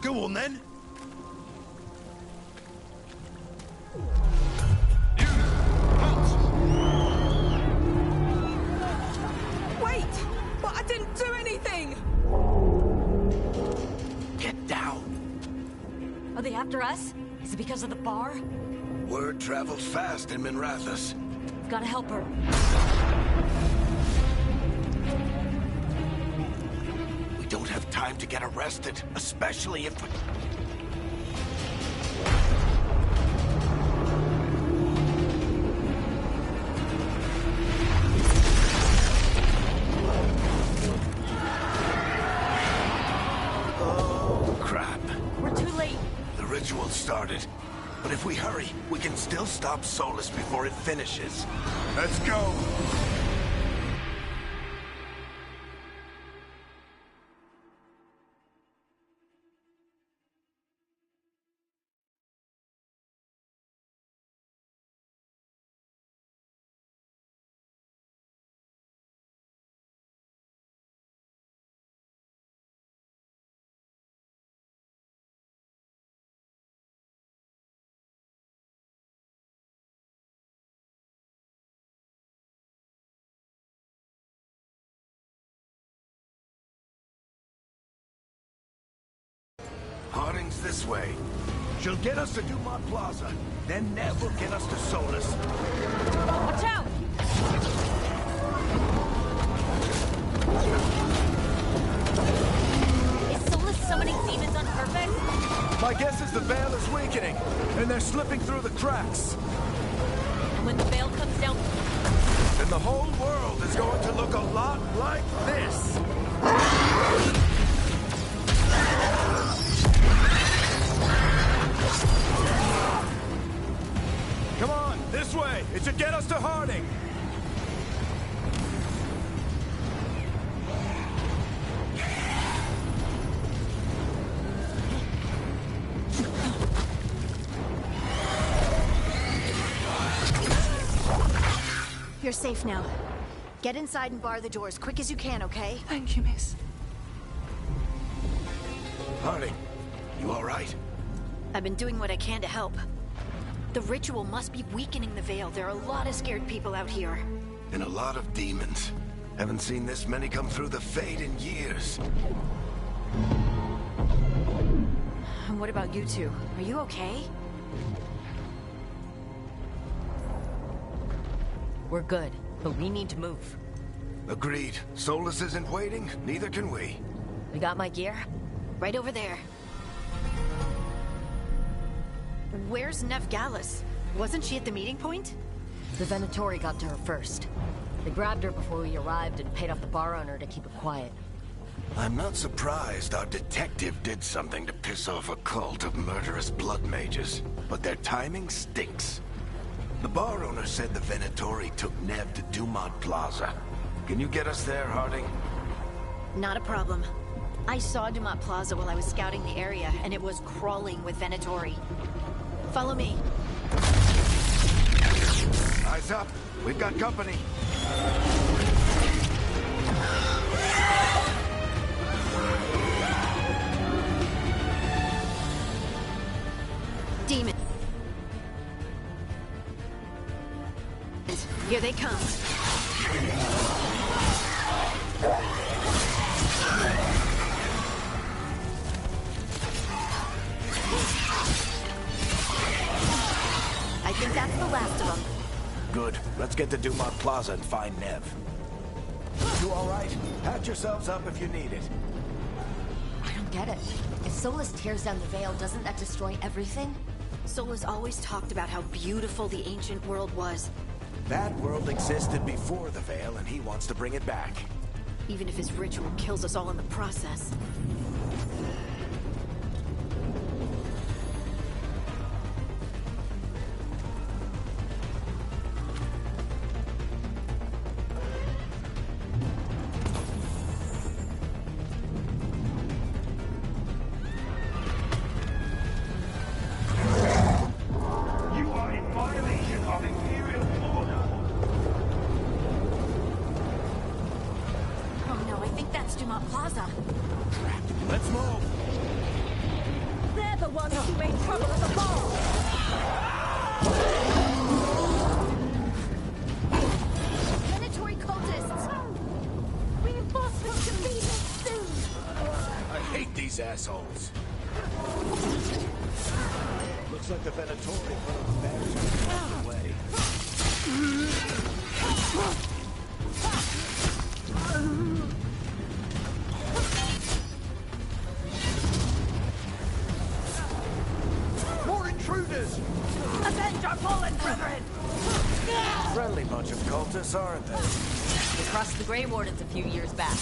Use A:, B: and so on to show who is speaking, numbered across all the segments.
A: Go on then.
B: Wait! But I didn't do anything!
A: Get down.
C: Are they after us? Is it because of the bar?
A: Word travels fast in Minrathous.
C: We've gotta help her.
A: We don't have time to get arrested, especially if we... Oh, crap.
C: We're too late.
A: The ritual started. But if we hurry, we can still stop Solus before it finishes. Let's go! Harding's this way. She'll get us to Dumont Plaza. Then Nev will get us to Solus.
C: Watch out! Is Solus summoning demons on purpose?
A: My guess is the Veil is weakening, and they're slipping through the cracks.
C: And when the veil comes down...
A: Then the whole world is going to look a lot like this. Come on, this way! It should get us to Harding!
D: You're safe now. Get inside and bar the doors quick as you can, okay?
B: Thank you, miss.
A: Harding, you all right?
D: I've been doing what I can to help. The ritual must be weakening the Veil. There are a lot of scared people out here.
A: And a lot of demons. Haven't seen this many come through the Fade in years.
D: And what about you two? Are you okay?
C: We're good, but we need to move.
A: Agreed. Solus isn't waiting, neither can we.
C: We got my gear?
D: Right over there. Where's Nev Gallus? Wasn't she at the meeting point?
C: The Venatori got to her first. They grabbed her before we arrived and paid off the bar owner to keep it quiet.
A: I'm not surprised our detective did something to piss off a cult of murderous blood mages, but their timing stinks. The bar owner said the Venatori took Nev to Dumont Plaza. Can you get us there, Harding?
D: Not a problem. I saw Dumont Plaza while I was scouting the area, and it was crawling with Venatori. Follow me.
A: Eyes up. We've got company.
D: Demons. Here they come. I think that's the last of them.
A: Good. Let's get to Dumont Plaza and find Nev. You all right? Patch yourselves up if you need it.
C: I don't get it. If Solus tears down the Veil, doesn't that destroy everything?
D: Solus always talked about how beautiful the ancient world was.
A: That world existed before the Veil, and he wants to bring it back.
D: Even if his ritual kills us all in the process.
C: Oh no, I think that's Dumont Plaza.
A: Let's move!
B: ones who made trouble at the bar!
D: Venatory cultists! Reinforcements to be soon!
A: I hate these assholes. Looks like the Venatori put up a barrier away. More intruders!
B: Avenge our fallen brethren!
A: Friendly bunch of cultists, aren't they?
C: We crossed the Grey Wardens a few years back.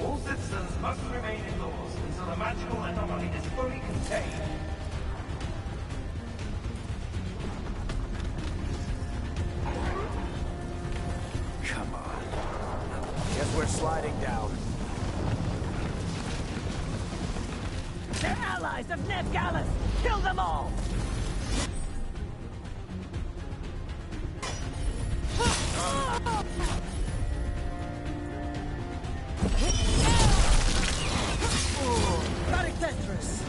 E: All citizens must remain indoors until the magical anomaly is fully contained.
A: Come on. Guess we're sliding down.
B: They're allies of Veilgard! Kill them all! Very dangerous!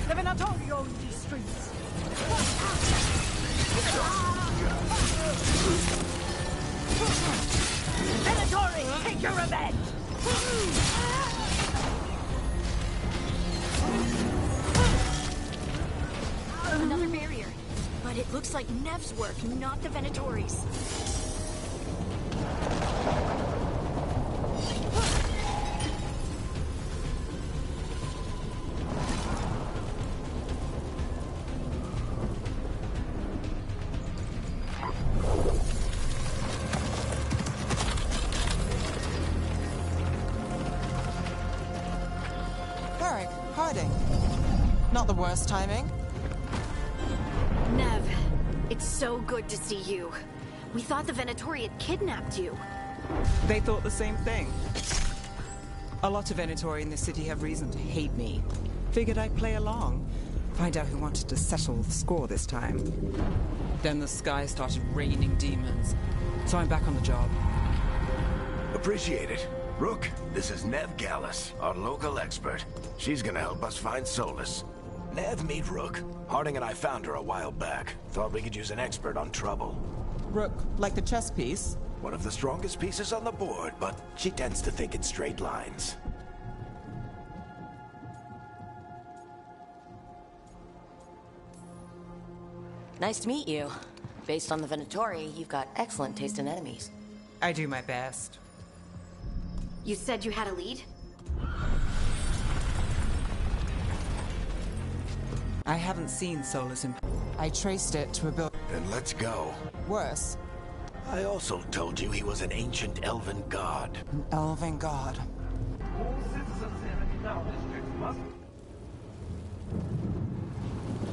B: The Venatori own these streets! Venatori, take your revenge!
D: Another barrier. But it looks like Nev's work, not the Venatori's.
F: Eric, hiding. Not the worst timing.
D: Nev, it's so good to see you. We thought the Venatori had kidnapped you.
F: They thought the same thing. A lot of Venatori in this city have reason to hate me. Figured I'd play along. Find out who wanted to settle the score this time. Then the sky started raining demons. So I'm back on the job.
A: Appreciate it. Rook, this is Veilgard, our local expert. She's gonna help us find solace. Nev, meet Rook. Harding and I found her a while back. Thought we could use an expert on trouble.
F: Rook, like the chess piece?
A: One of the strongest pieces on the board, but she tends to think in straight lines.
C: Nice to meet you. Based on the Venatori, you've got excellent taste in enemies.
F: I do my best.
D: You said you had a lead?
F: I haven't seen Solus in... I traced it to a building.
A: Then let's go.
F: Worse,
A: I also told you he was an ancient elven god.
F: an elven god.
E: All citizens in the canal district must...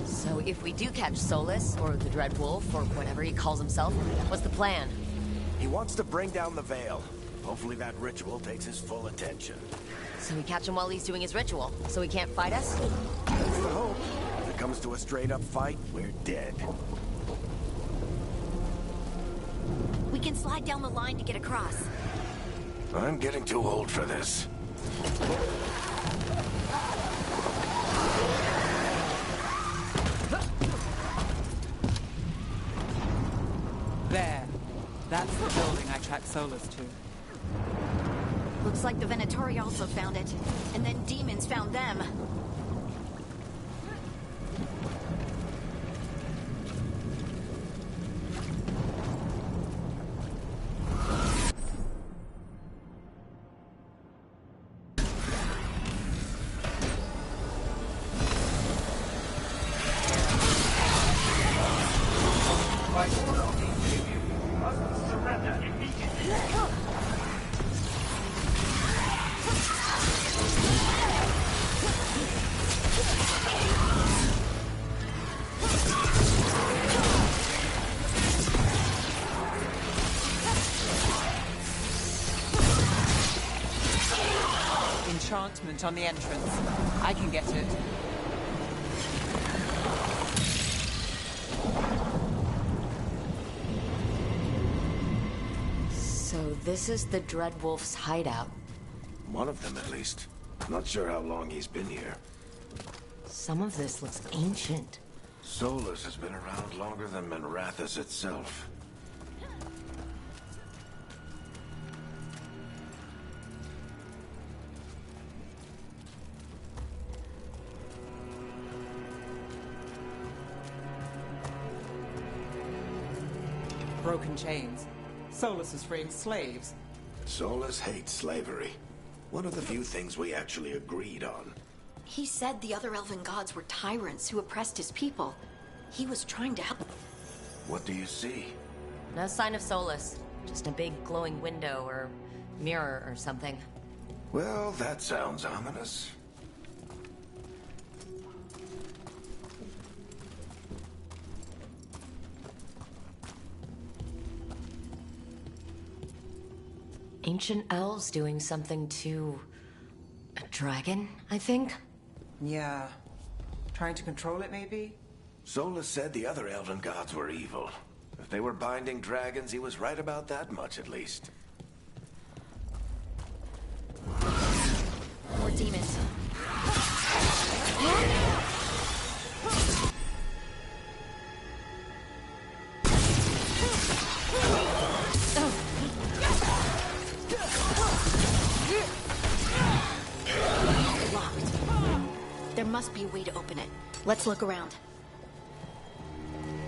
C: So if we do catch Solus, or the Dread Wolf, or whatever he calls himself, what's the plan?
A: He wants to bring down the veil. Hopefully that ritual takes his full attention.
C: So we catch him while he's doing his ritual, so he can't fight us?
A: That's the hope. If it comes to a straight-up fight, we're dead.
D: We can slide down the line to get across.
A: I'm getting too old for this.
F: There. That's the building I tracked Solus to.
D: Looks like the Venatori also found it. And then demons found them.
E: By order of the Imperium, you must surrender immediately.
F: Enchantment on the entrance. I can get it.
C: So this is the Dread Wolf's hideout.
A: One of them, at least. Not sure how long he's been here.
C: Some of this looks ancient.
A: Solus has been around longer than Minrathous itself.
F: Broken chains. Solus is freeing slaves.
A: Solus hates slavery. One of the few things we actually agreed on.
D: He said the other elven gods were tyrants who oppressed his people. He was trying to help.
A: What do you see?
C: No sign of Solus. Just a big glowing window or mirror or something.
A: Well, that sounds ominous.
C: Ancient elves doing something to a dragon, I think?
F: Yeah. Trying to control it, maybe?
A: Solus said the other elven gods were evil. If they were binding dragons, he was right about that much, at least.
D: More demons. Locked. There must be a way to open it. Let's look around.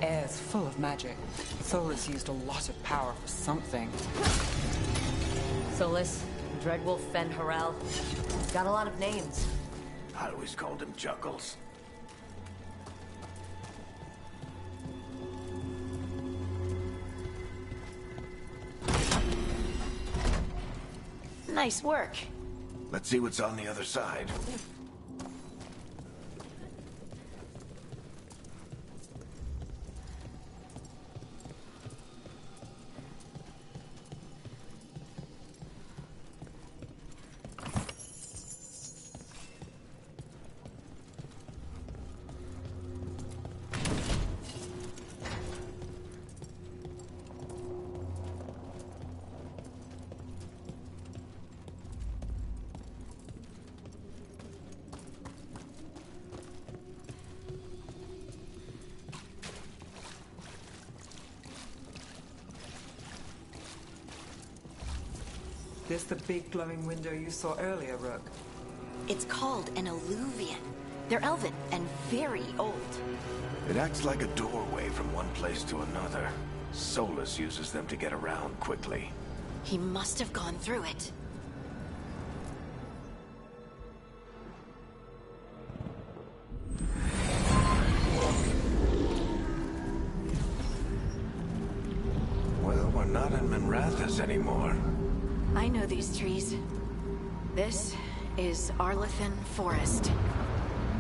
F: Air's full of magic. Solus used a lot of power for something.
C: Solus, Dreadwolf, Fen Harel. He's got a lot of names.
A: I always called him Juggles.
D: Nice work.
A: Let's see what's on the other side.
F: This the big glowing window you saw earlier, Rook?
D: It's called an alluvian. They're elven and very old.
A: It acts like a doorway from one place to another. Solus uses them to get around quickly.
D: He must have gone through it.
A: Well, we're not in Minrathous anymore.
D: I know these trees. This is Arlethan Forest.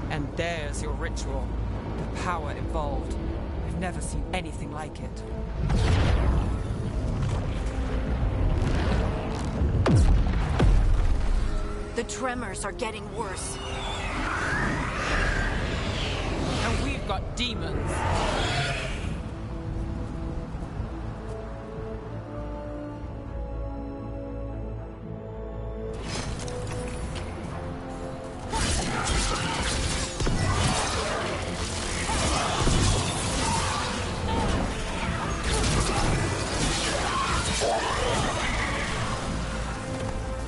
F: And there's your ritual. The power involved. I've never seen anything like it.
D: The tremors are getting worse.
F: And we've got demons.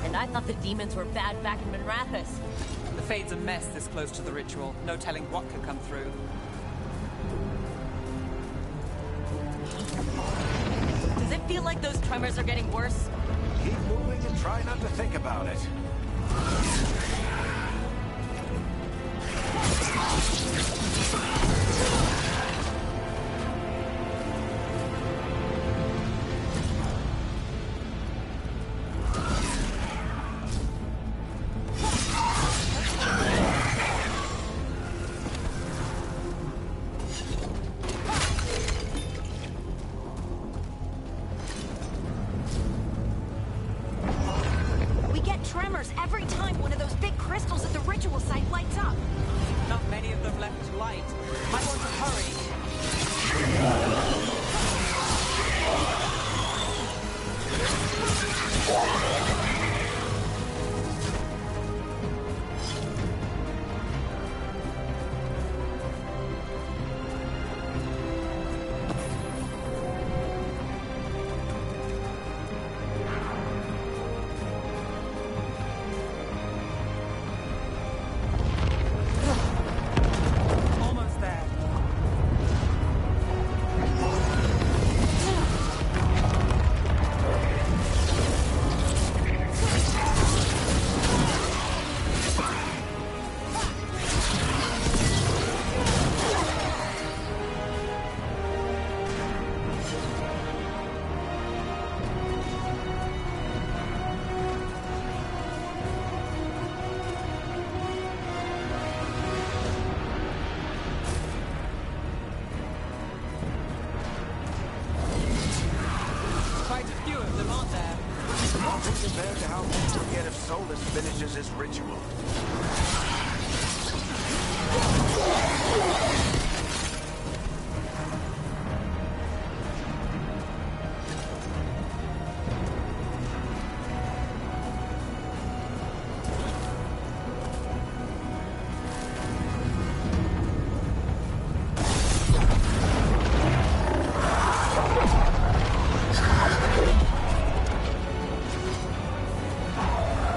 C: And I thought the demons were bad back in Minrathous.
F: The Fade's a mess this close to the ritual. No telling what could come through.
C: Does it feel like those tremors are getting worse?
A: Keep moving and try not to think about it.
D: We get tremors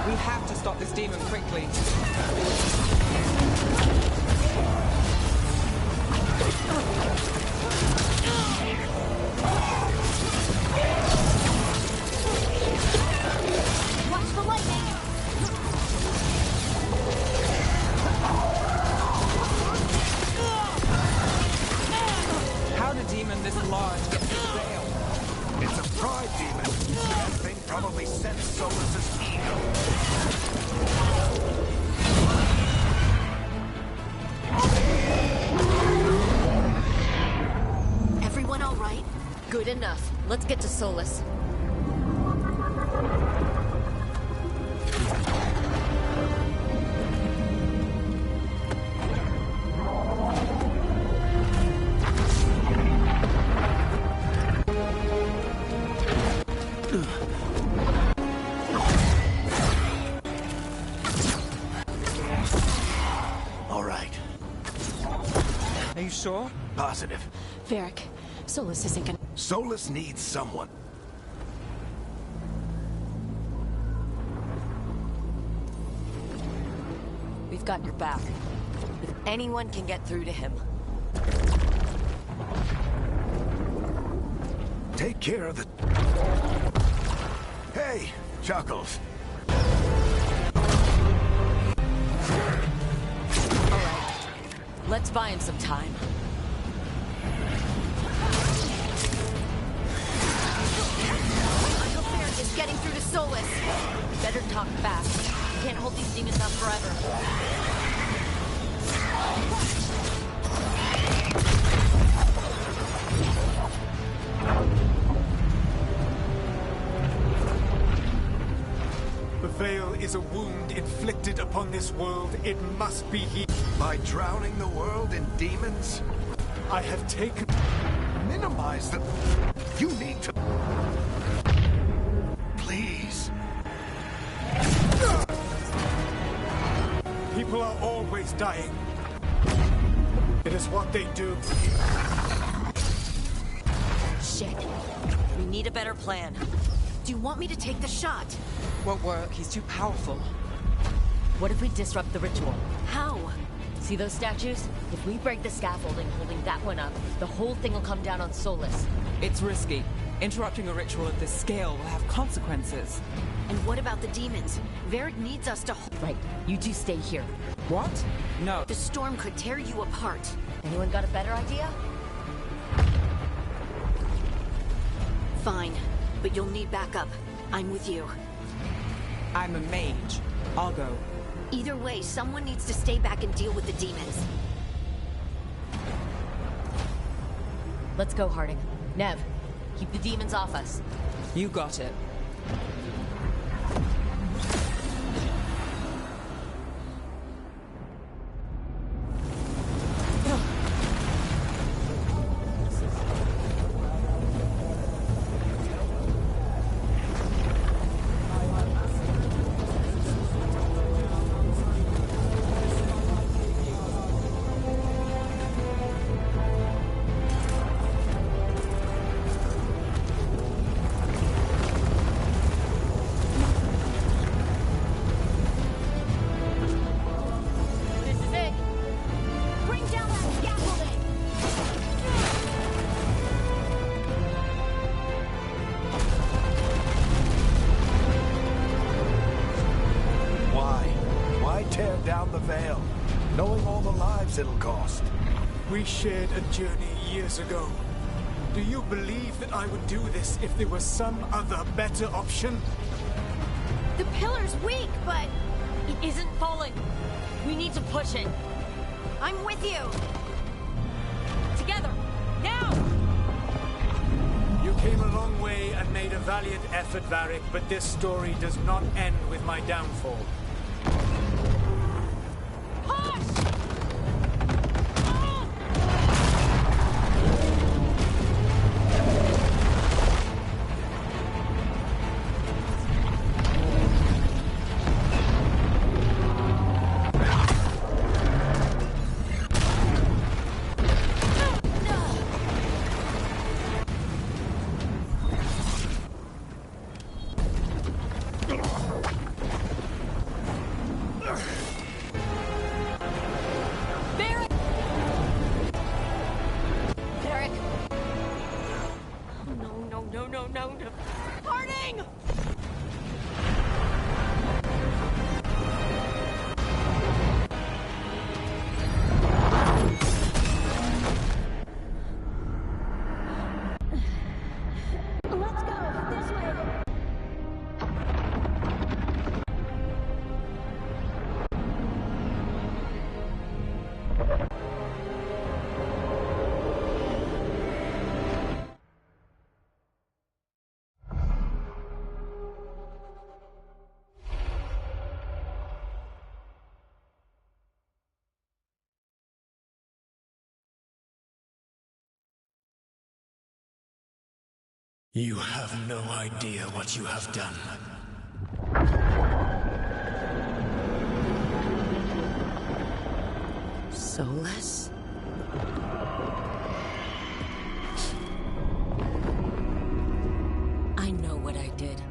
F: We have to stop this demon quickly.
D: Watch the lightning!
F: How did a demon this large get through the veil?
A: It's a pride demon. That thing probably sensed Solus's ego.
D: Everyone all right?
C: Good enough. Let's get to Solus.
A: All right.
F: Are you sure?
A: Positive.
D: Varric, Solus isn't gonna...
A: Solus needs someone.
C: We've got your back. If anyone can get through to him.
A: Take care of the... Hey, Chuckles.
C: Let's buy him some time.
D: I hope Varric is getting through to Solus.
C: Better talk fast. Can't hold these demons out forever.
G: The Veil is a wound inflicted upon this world. It must be healed.
A: By drowning the world in demons?
G: I have taken...
A: Minimize them. You need to... Please.
G: People are always dying. It is what they do.
C: Shit. We need a better plan.
D: Do you want me to take the shot?
F: Won't work. He's too powerful.
C: What if we disrupt the ritual?
D: How?
C: See those statues? If we break the scaffolding holding that one up, the whole thing will come down on Solus.
F: It's risky. Interrupting a ritual of this scale will have consequences.
D: And what about the demons? Varric needs us to hold...
C: Right, you two stay here.
F: What? No.
D: The storm could tear you apart.
C: Anyone got a better idea?
D: Fine, but you'll need backup. I'm with you.
F: I'm a mage. I'll go.
D: Either way, someone needs to stay back and deal with the demons.
C: Let's go, Harding. Nev, keep the demons off us.
F: You got it.
C: This is it.
D: Bring down that scaffolding!
A: Why? Why tear down the veil? Knowing all the lives it'll cost.
G: We shared a journey years ago. Do you believe that I would do this if there was some other better option?
D: The pillar's weak, but
C: It isn't falling. We need to push it.
D: I'm with you.
C: Together. Now!
G: You came a long way and made a valiant effort, Varric, but this story does not end with my downfall. You have no idea what you have done.
C: Soulless? I know what I did.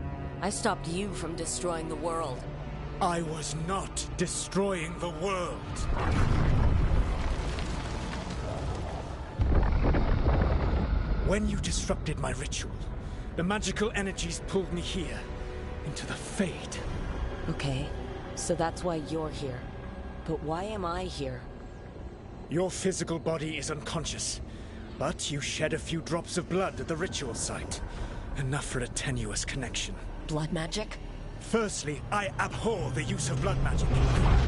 C: I stopped you from destroying the world.
G: I was not destroying the world. When you disrupted my ritual, the magical energies pulled me here, into the Fade.
C: Okay, so that's why you're here. But why am I here?
G: Your physical body is unconscious, but you shed a few drops of blood at the ritual site. Enough for a tenuous connection.
C: Blood magic?
G: Firstly, I abhor the use of blood magic.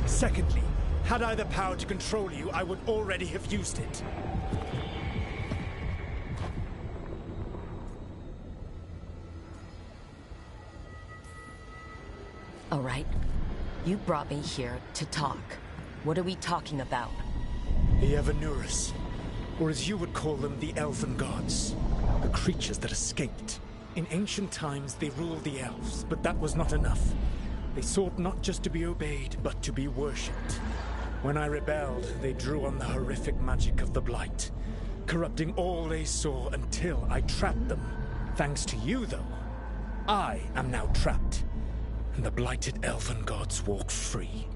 G: Secondly, had I the power to control you, I would already have used it.
C: All right. You brought me here to talk. What are we talking about?
G: The Evanuris, or as you would call them, the Elven gods. The creatures that escaped. In ancient times, they ruled the elves, but that was not enough. They sought not just to be obeyed, but to be worshipped. When I rebelled, they drew on the horrific magic of the Blight, corrupting all they saw until I trapped them. Thanks to you, though, I am now trapped, and the blighted Elven gods walk free.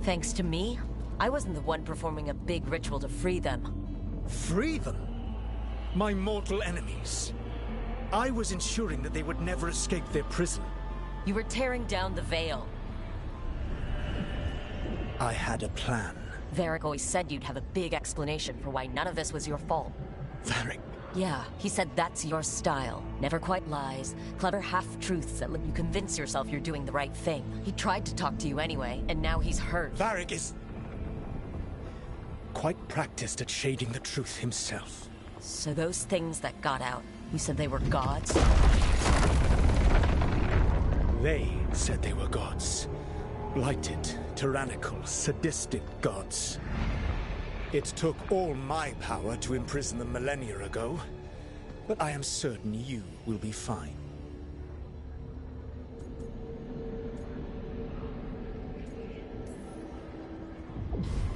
C: Thanks to me? I wasn't the one performing a big ritual to free them.
G: Free them? My mortal enemies. I was ensuring that they would never escape their prison.
C: You were tearing down the veil.
G: I had a plan.
C: Varric always said you'd have a big explanation for why none of this was your fault.
G: Varric?
C: Yeah, he said that's your style. Never quite lies, clever half-truths that let you convince yourself you're doing the right thing. He tried to talk to you anyway, and now he's hurt.
G: Varric is quite practiced at shading the truth himself.
C: So those things that got out, you said they were gods?
G: They said they were gods. Blighted, tyrannical, sadistic gods. It took all my power to imprison them millennia ago, but I am certain you will be fine.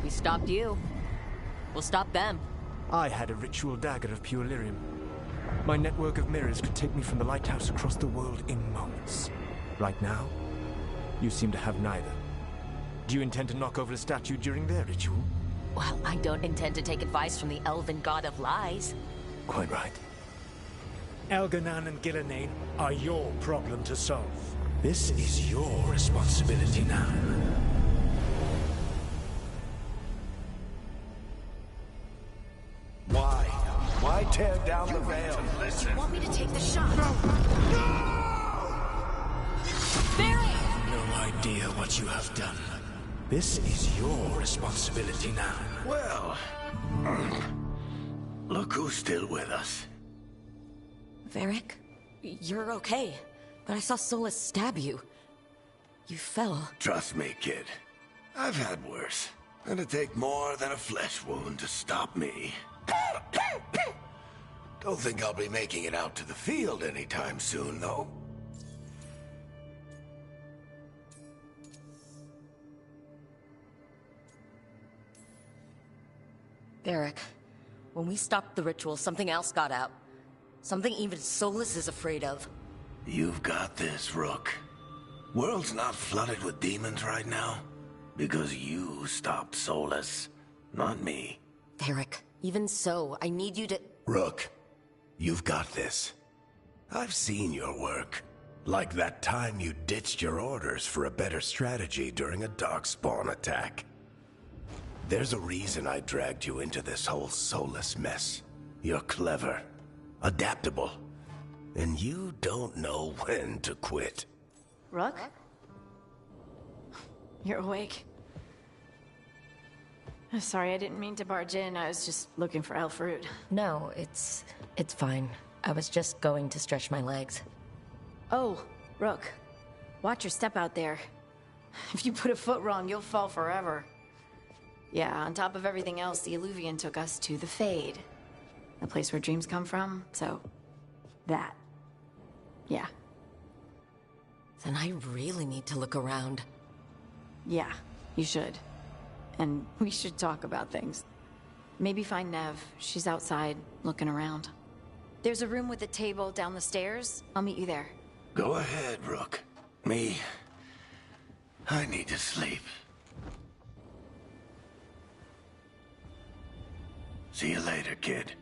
C: We stopped you. We'll stop them.
H: I had a ritual dagger of pure lyrium. My network of mirrors could take me from the lighthouse across the world in moments. Right now, you seem to have neither. Do you intend to knock over a statue during their ritual?
C: Well, I don't intend to take advice from the Elven god of lies.
H: Quite right.
G: Elganan and Gillenane are your problem to solve. This is your responsibility now.
A: Why? Why tear down the veil?
D: Do you want me to take the shot?
C: Barry!
G: No idea what you have done. This is your responsibility now.
A: Well, look who's still with us.
C: Varric, you're okay. But I saw Solus stab you. You fell.
A: Trust me, kid. I've had worse. It'd take more than a flesh wound to stop me. Don't think I'll be making it out to the field anytime soon, though.
C: Varric, when we stopped the ritual, something else got out. Something even Solus is afraid of.
A: You've got this, Rook. World's not flooded with demons right now. Because you stopped Solus, not me.
C: Varric, even so, I need you to...
A: Rook, you've got this. I've seen your work. Like that time you ditched your orders for a better strategy during a darkspawn attack. There's a reason I dragged you into this whole Solus mess. You're clever, adaptable, and you don't know when to quit.
D: Rook? You're awake. Sorry, I didn't mean to barge in. I was just looking for elf fruit.
C: No, it's fine. I was just going to stretch my legs.
D: Oh, Rook. Watch your step out there. If you put a foot wrong, you'll fall forever. Yeah, on top of everything else, the Illuvian took us to the Fade. The place where dreams come from, so... that. Yeah.
C: Then I really need to look around.
D: Yeah, you should. And we should talk about things. Maybe find Nev. She's outside, looking around. There's a room with a table down the stairs. I'll meet you there.
A: Go ahead, Rook. I need to sleep. See you later, kid.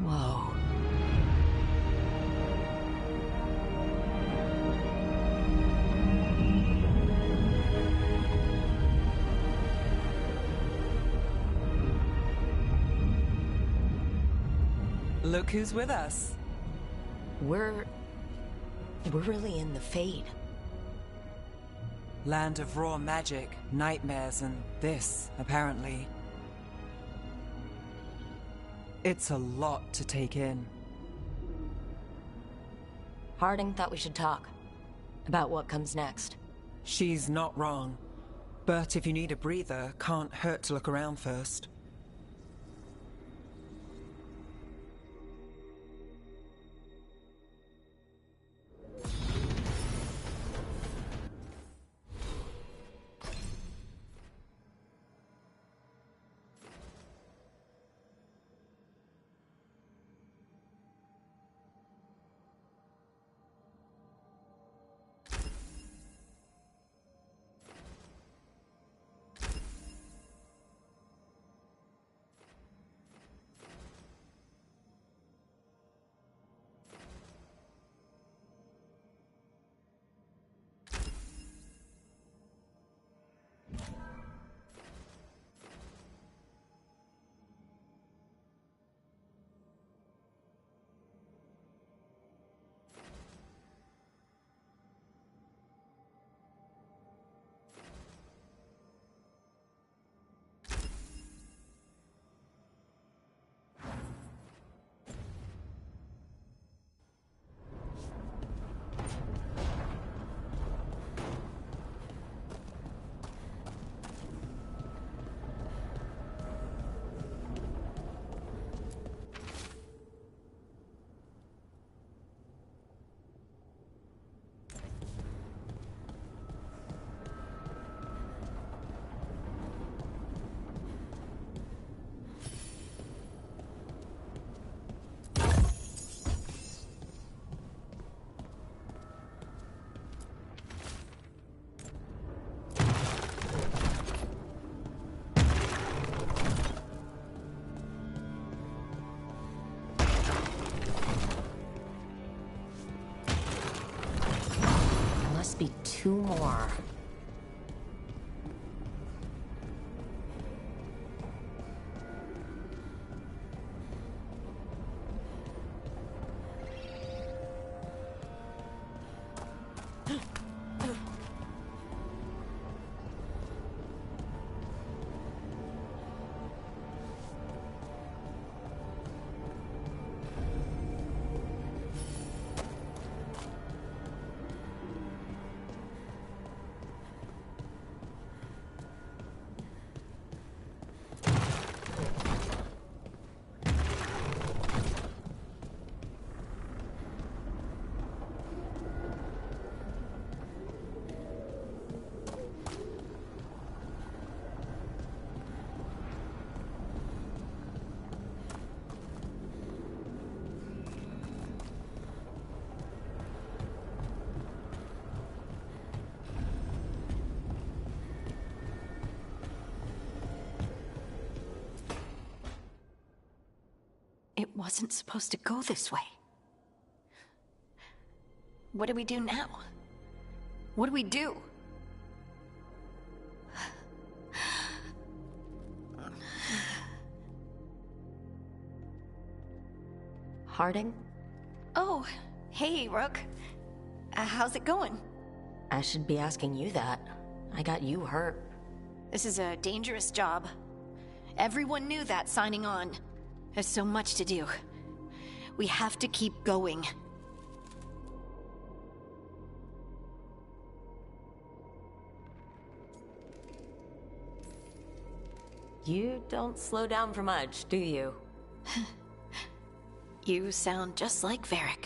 C: Whoa.
F: Look who's with us.
C: We're really in the Fade.
F: Land of raw magic, nightmares, and this, apparently. It's a lot to take in.
C: Harding thought we should talk. About what comes next.
F: She's not wrong. But if you need a breather, can't hurt to look around first.
C: 2 more.
D: It wasn't supposed to go this way. What do we do now? What do we do?
C: Harding?
D: Oh, hey, Rook. How's it going?
C: I should be asking you that. I got you hurt.
D: This is a dangerous job. Everyone knew that signing on. There's so much to do. We have to keep going.
C: You don't slow down for much, do you?
D: You sound just like Varric.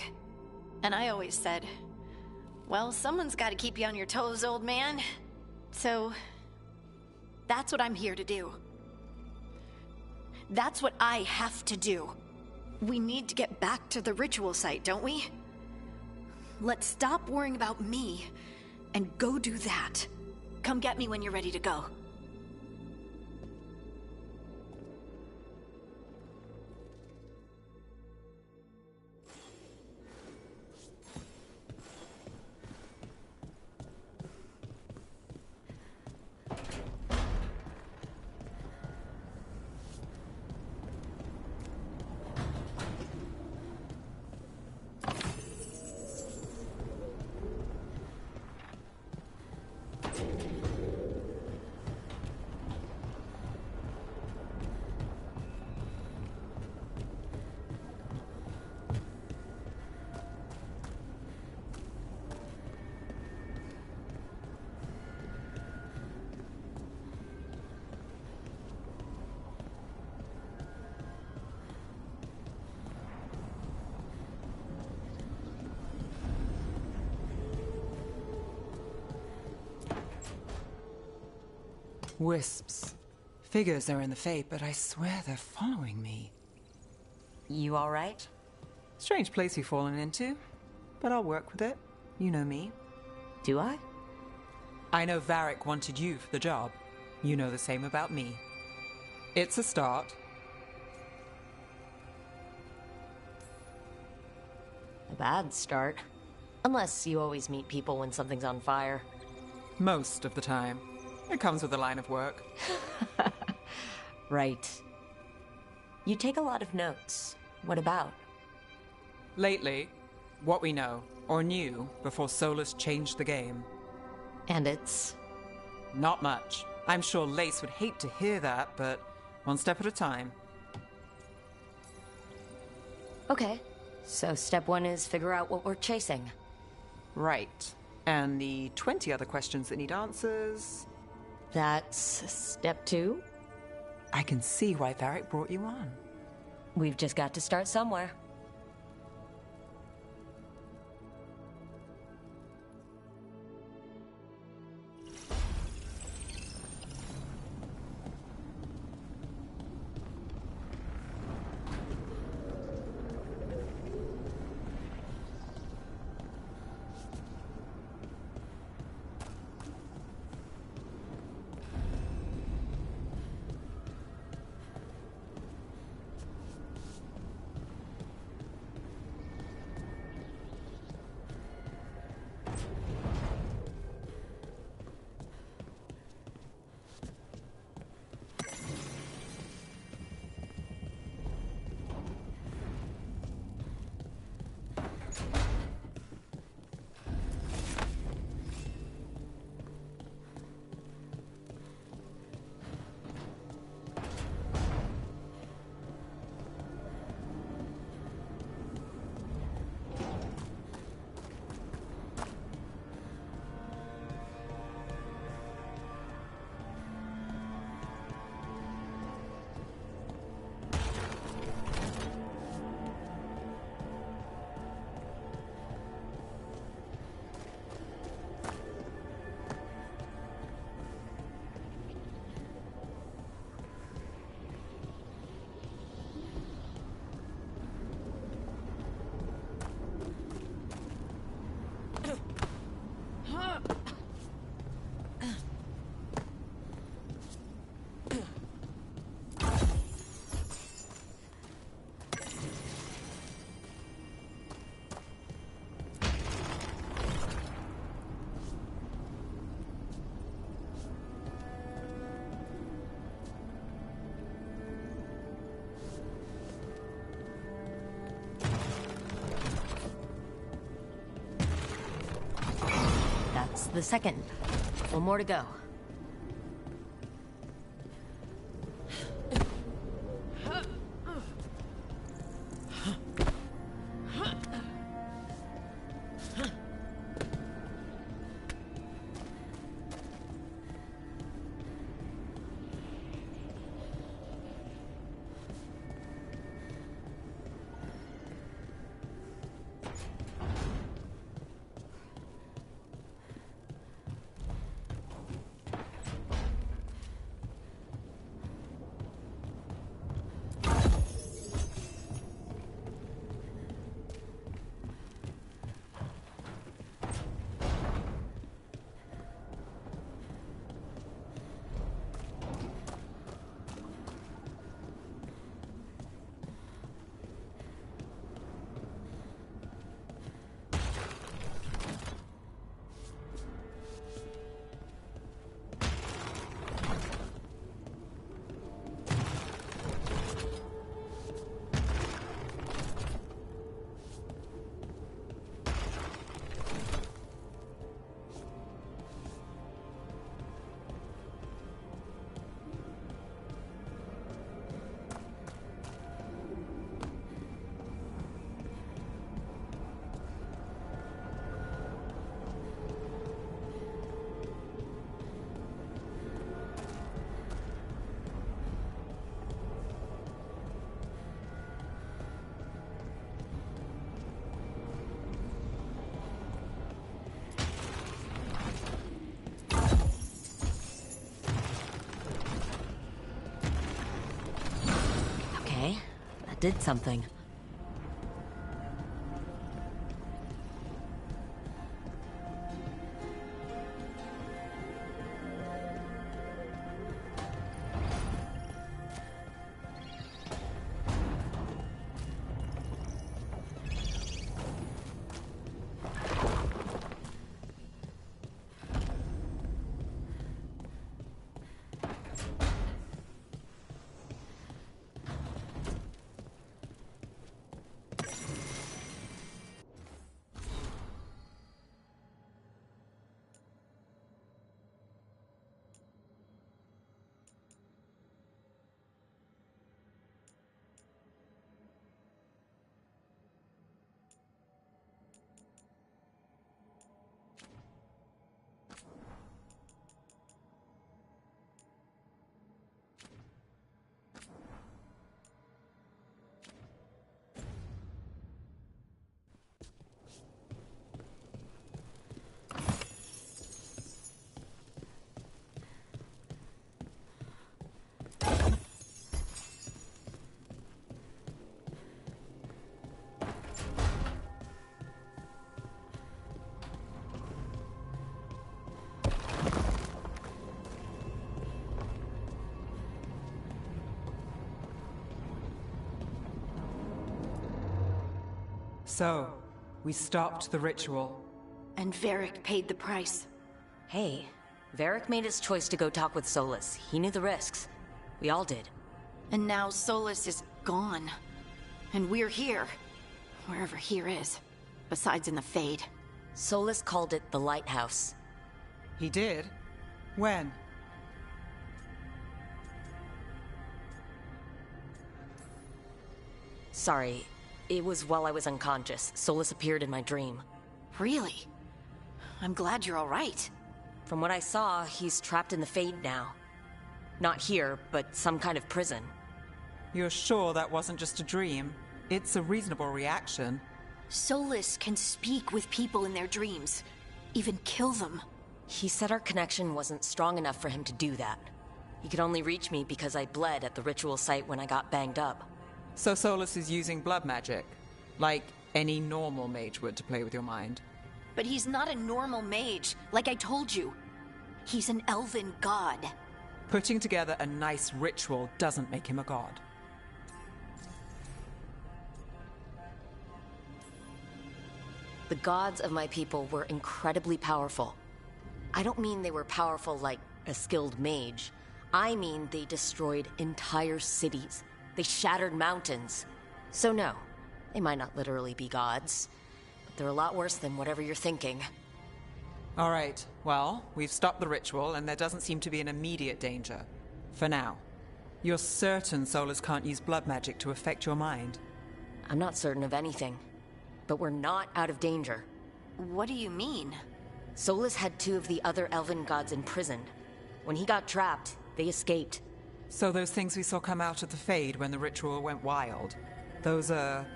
D: And I always said, well, someone's got to keep you on your toes, old man. So, that's what I'm here to do. That's what I have to do. We need to get back to the ritual site, don't we? Let's stop worrying about me and go do that. Come get me when you're ready to go.
F: Wisps. Figures are in the Fate, but I swear they're following me.
C: You alright?
F: Strange place you've fallen into, but I'll work with it. You know me.
C: Do I?
F: I know Varric wanted you for the job. You know the same about me. It's a start.
C: A bad start. Unless you always meet people when something's on fire.
F: Most of the time. It comes with the line of work.
C: Right. You take a lot of notes. What about?
F: Lately, what we know, or knew, before Solus changed the game.
C: And it's?
F: Not much. I'm sure Lace would hate to hear that, but one step at a time.
C: Okay. So step 1 is figure out what we're chasing.
F: Right. And the 20 other questions that need answers...
C: That's step 2?
F: I can see why Varric brought you on.
C: We've just got to start somewhere. Past the second. One more to go. Did something.
F: So, we stopped the ritual.
D: And Varric paid the price.
C: Hey, Varric made his choice to go talk with Solus. He knew the risks. We all did.
D: And now Solus is gone. And we're here. Wherever here is. Besides in the Fade.
C: Solus called it the Lighthouse.
F: He did? When?
C: Sorry. It was while I was unconscious. Solus appeared in my dream.
D: Really? I'm glad you're all right.
C: From what I saw, he's trapped in the Fade now. Not here, but some kind of prison.
F: You're sure that wasn't just a dream? It's a reasonable reaction.
D: Solus can speak with people in their dreams. Even kill them.
C: He said our connection wasn't strong enough for him to do that. He could only reach me because I bled at the ritual site when I got banged up.
F: So Solus is using blood magic, like any normal mage would to play with your mind.
D: But he's not a normal mage, like I told you. He's an elven god.
F: Putting together a nice ritual doesn't make him a god.
C: The gods of my people were incredibly powerful. I don't mean they were powerful like a skilled mage. I mean they destroyed entire cities. They shattered mountains. So no, they might not literally be gods, but they're a lot worse than whatever you're thinking.
F: All right, well, we've stopped the ritual, and there doesn't seem to be an immediate danger. For now. You're certain Solus can't use blood magic to affect your mind?
C: I'm not certain of anything. But we're not out of danger.
D: What do you mean?
C: Solus had 2 of the other Elven gods imprisoned. When he got trapped, they escaped.
F: So those things we saw come out of the Fade when the ritual went wild, those are...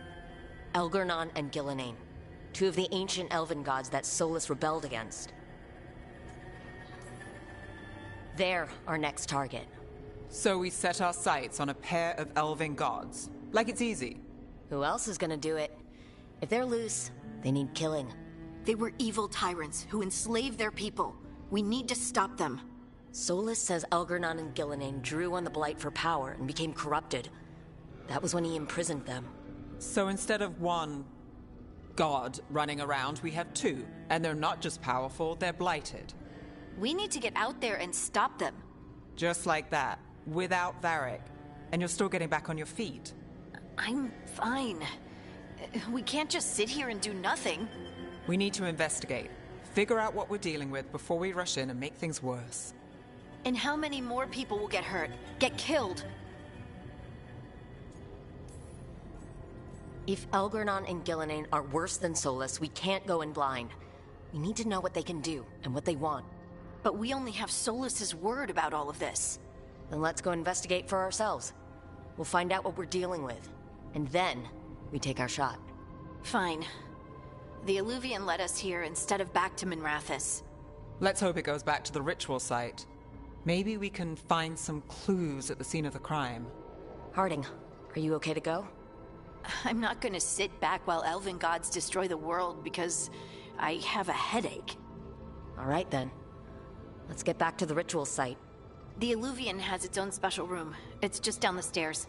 C: Elgernon and Gillenane. 2 of the ancient Elven gods that Solus rebelled against. They're our next target.
F: So we set our sights on a pair of Elven gods. Like it's easy.
C: Who else is gonna do it? If they're loose, they need killing.
D: They were evil tyrants who enslaved their people. We need to stop them.
C: Solus says Elgernon and Gillenane drew on the Blight for power and became corrupted. That was when he imprisoned them.
F: So instead of 1 god running around, we have 2. And they're not just powerful, they're blighted.
D: We need to get out there and stop them.
F: Just like that, without Varric. And you're still getting back on your feet.
D: I'm fine. We can't just sit here and do nothing.
F: We need to investigate. Figure out what we're dealing with before we rush in and make things worse.
D: And how many more people will get hurt, get killed?
C: If Elgernon and Gillenane are worse than Solus, we can't go in blind. We need to know what they can do and what they want.
D: But we only have Solus's word about all of this.
C: Then let's go investigate for ourselves. We'll find out what we're dealing with. And then, we take our shot.
D: Fine. The Illuvian led us here instead of back to Minrathous.
F: Let's hope it goes back to the ritual site. Maybe we can find some clues at the scene of the crime.
C: Harding, are you okay to go?
D: I'm not gonna sit back while Elven gods destroy the world because I have a headache.
C: All right then. Let's get back to the ritual site.
D: The Illuvian has its own special room. It's just down the stairs.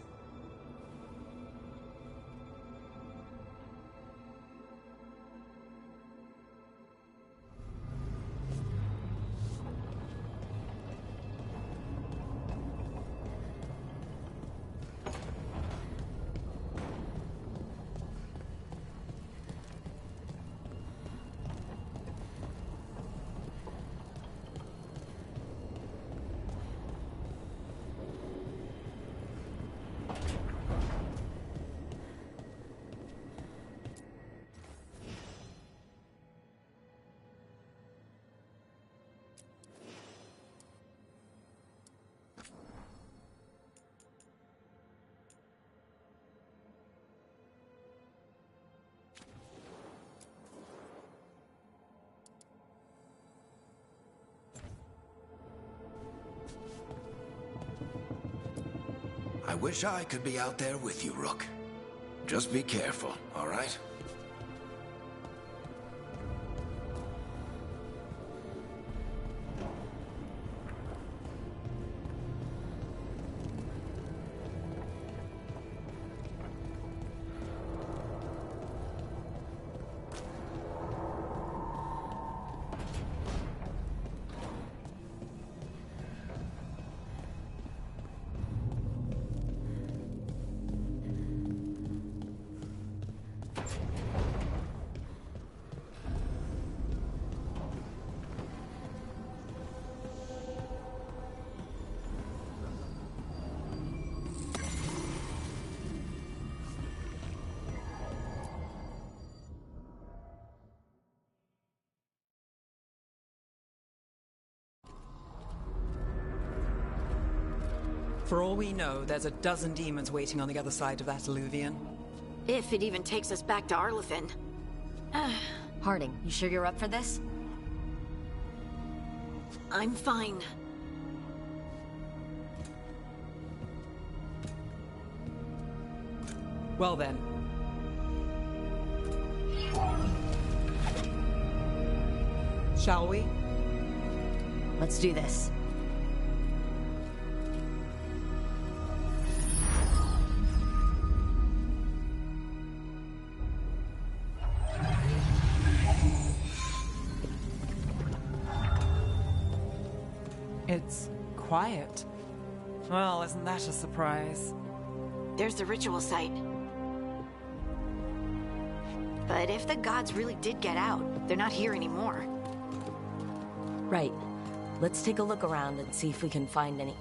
A: I wish I could be out there with you, Rook. Just be careful, all right?
F: For all we know, there's a dozen demons waiting on the other side of that Illuvian.
D: If it even takes us back to Arlithin.
C: Harding, you sure you're up for this?
D: I'm fine.
F: Well then. Shall we?
C: Let's do this.
F: It's quiet. Well, isn't that a surprise?
D: There's the ritual site. But if the gods really did get out, they're not here anymore.
C: Right. Let's take a look around and see if we can find any...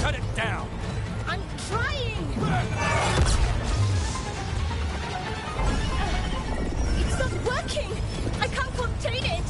A: Shut it down!
B: I'm trying! It's not working! I can't contain it!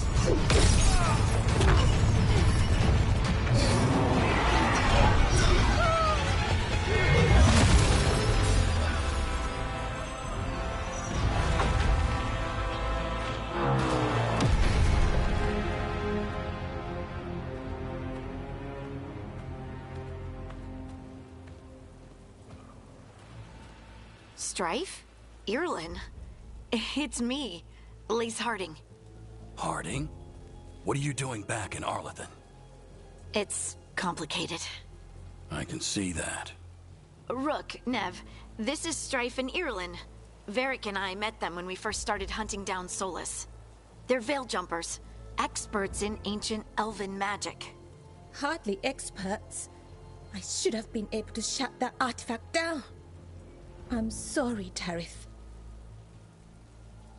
D: Strife? Irlin? It's me, Lace Harding.
I: Harding? What are you doing back in Arlethan?
D: It's complicated.
I: I can see that.
D: Rook, Nev, this is Strife and Irlin. Varric and I met them when we first started hunting down Solus. They're veil jumpers, experts in ancient Elven magic.
B: Hardly experts. I should have been able to shut that artifact down. I'm sorry, Tarith.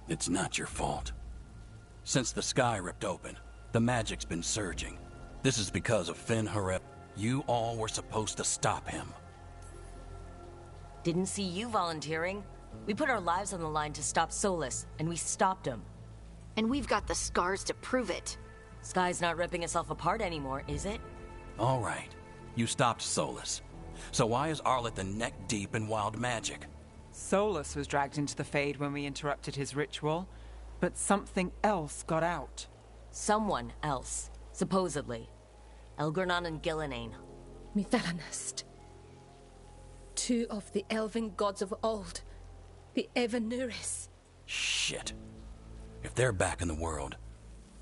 I: It's not your fault. Since the sky ripped open, the magic's been surging. This is because of Finn Harep. You all were supposed to stop him.
C: Didn't see you volunteering. We put our lives on the line to stop Solus, and we stopped him.
D: And we've got the scars to prove it.
C: Sky's not ripping itself apart anymore, is it?
I: All right. You stopped Solus. So why is Arlethan neck deep in wild magic?
F: Solus was dragged into the Fade when we interrupted his ritual, but something else got out.
C: Someone else, supposedly. Elgernon and Gillenane.
B: Mithalanast. Two of the Elven gods of old. The Evanuris.
I: Shit. If they're back in the world,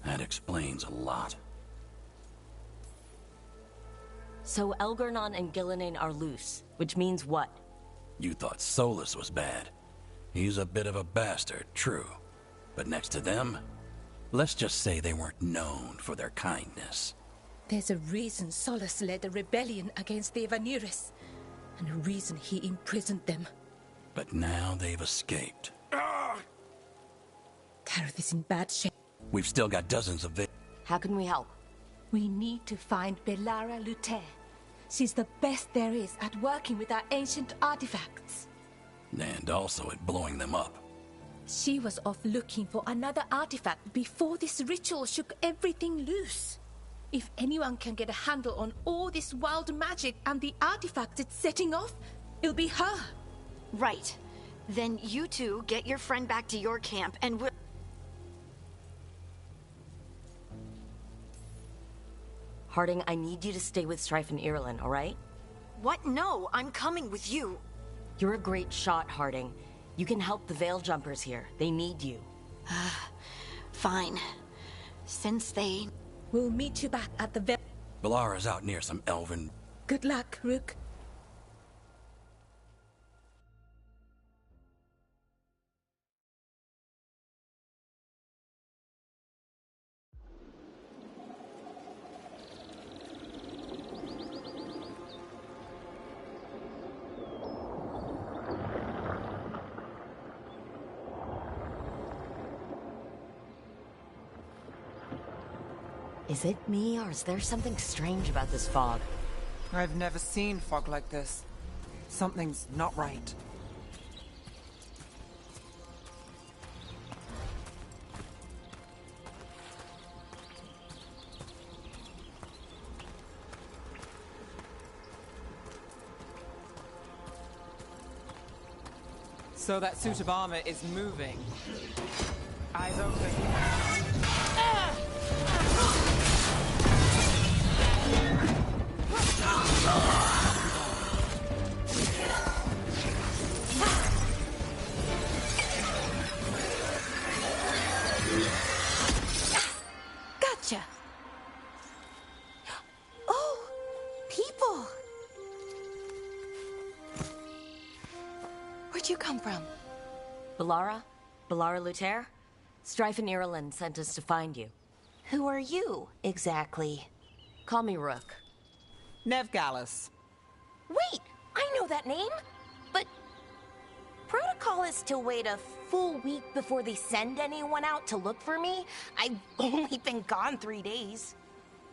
I: that explains a lot.
C: So Elgernon and Gillenane are loose, which means what?
I: You thought Solus was bad. He's a bit of a bastard, true. But next to them, let's just say they weren't known for their kindness.
B: There's a reason Solus led a rebellion against the Evanuris, and a reason he imprisoned them.
I: But now they've escaped.
B: Tarith is in bad shape.
I: We've still got dozens of
C: How can we help?
B: We need to find Belara Luther. She's the best there is at working with our ancient artifacts.
I: and also at blowing them up.
B: She was off looking for another artifact before this ritual shook everything loose. If anyone can get a handle on all this wild magic and the artifacts it's setting off, it'll be her.
D: Right. Then you two get your friend back to your camp and we'll...
C: Harding, I need you to stay with Strife and Irlin, all right?
D: What? No, I'm coming with you.
C: You're a great shot, Harding. You can help the Veil Jumpers here. They need you.
D: Fine. Since they...
B: We'll meet you back at the Veil...
I: Belara's out near some Elven...
B: Good luck, Rook.
C: Is it me, or is there something strange about this fog?
F: I've never seen fog like this. Something's not right. So that suit of armor is moving. Eyes open.
B: Gotcha. Oh, people.
D: Where'd you
B: come from?
C: Balara? Balara Luther? Strife and Ireland sent us to find you.
J: Who are you, exactly?
C: Call me Rook.
F: Nev Gallus.
J: Wait, I know that name! But protocol is to wait a full week before they send anyone out to look for me? I've only been gone 3 days.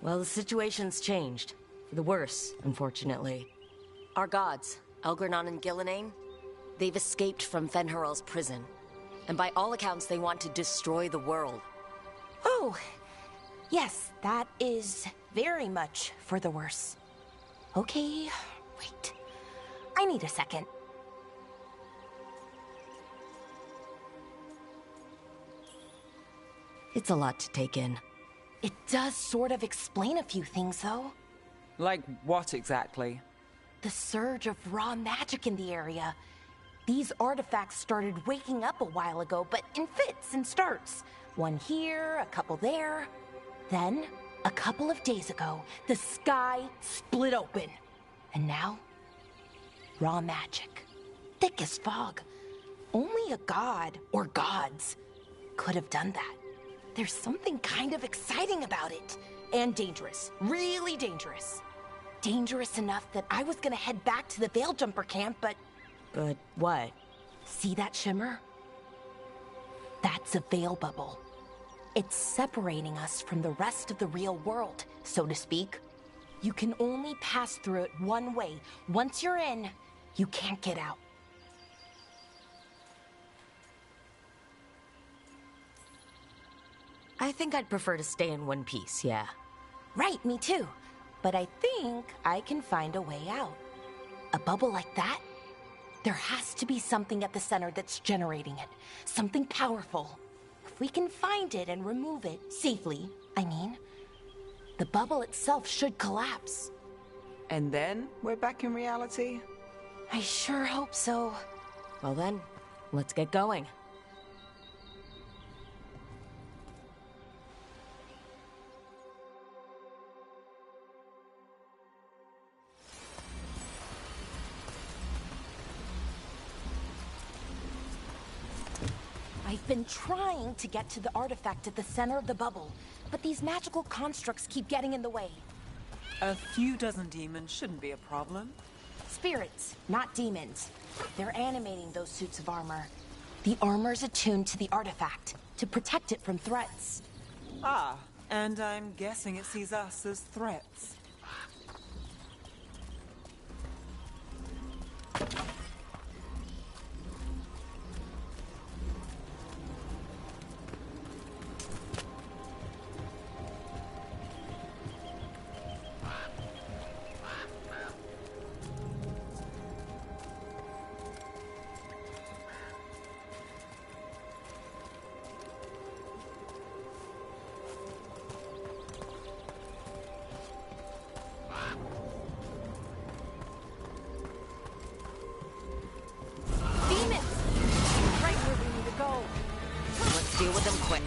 C: Well, the situation's changed. For the worse, unfortunately. Our gods, Elgernon and Gillenane, they've escaped from Fenharal's prison. And by all accounts, they want to destroy the world.
J: Oh, yes, that is very much for the worse. Okay, wait. I need a second.
C: It's a lot to take in.
J: It does sort of explain a few things, though.
F: Like what exactly?
J: The surge of raw magic in the area. These artifacts started waking up a while ago, but in fits and starts. One here, a couple there. Then, a couple of days ago, the sky split open. And now, raw magic. Thick as fog. Only a god, or gods, could have done that. There's something kind of exciting about it. And dangerous. Really dangerous. Dangerous enough that I was gonna head back to the Veil Jumper camp, but...
C: But what?
J: See that shimmer? That's a veil bubble. It's separating us from the rest of the real world, so to speak. You can only pass through it one way. Once you're in, you can't get out.
C: I think I'd prefer to stay in one piece, yeah.
J: Right, me too. But I think I can find a way out. A bubble like that? There has to be something at the center that's generating it. Something powerful. If we can find it and remove it, safely, I mean, the bubble itself should collapse.
F: And then we're back in reality?
J: I sure hope so.
C: Well then, let's get going.
J: I've been trying to get to the artifact at the center of the bubble, but these magical constructs keep getting in the way.
F: A few dozen demons shouldn't be a problem.
J: Spirits, not demons. They're animating those suits of armor. The armor's attuned to the artifact, to protect it from threats.
F: Ah, and I'm guessing it sees us as threats.
C: Deal with them quick.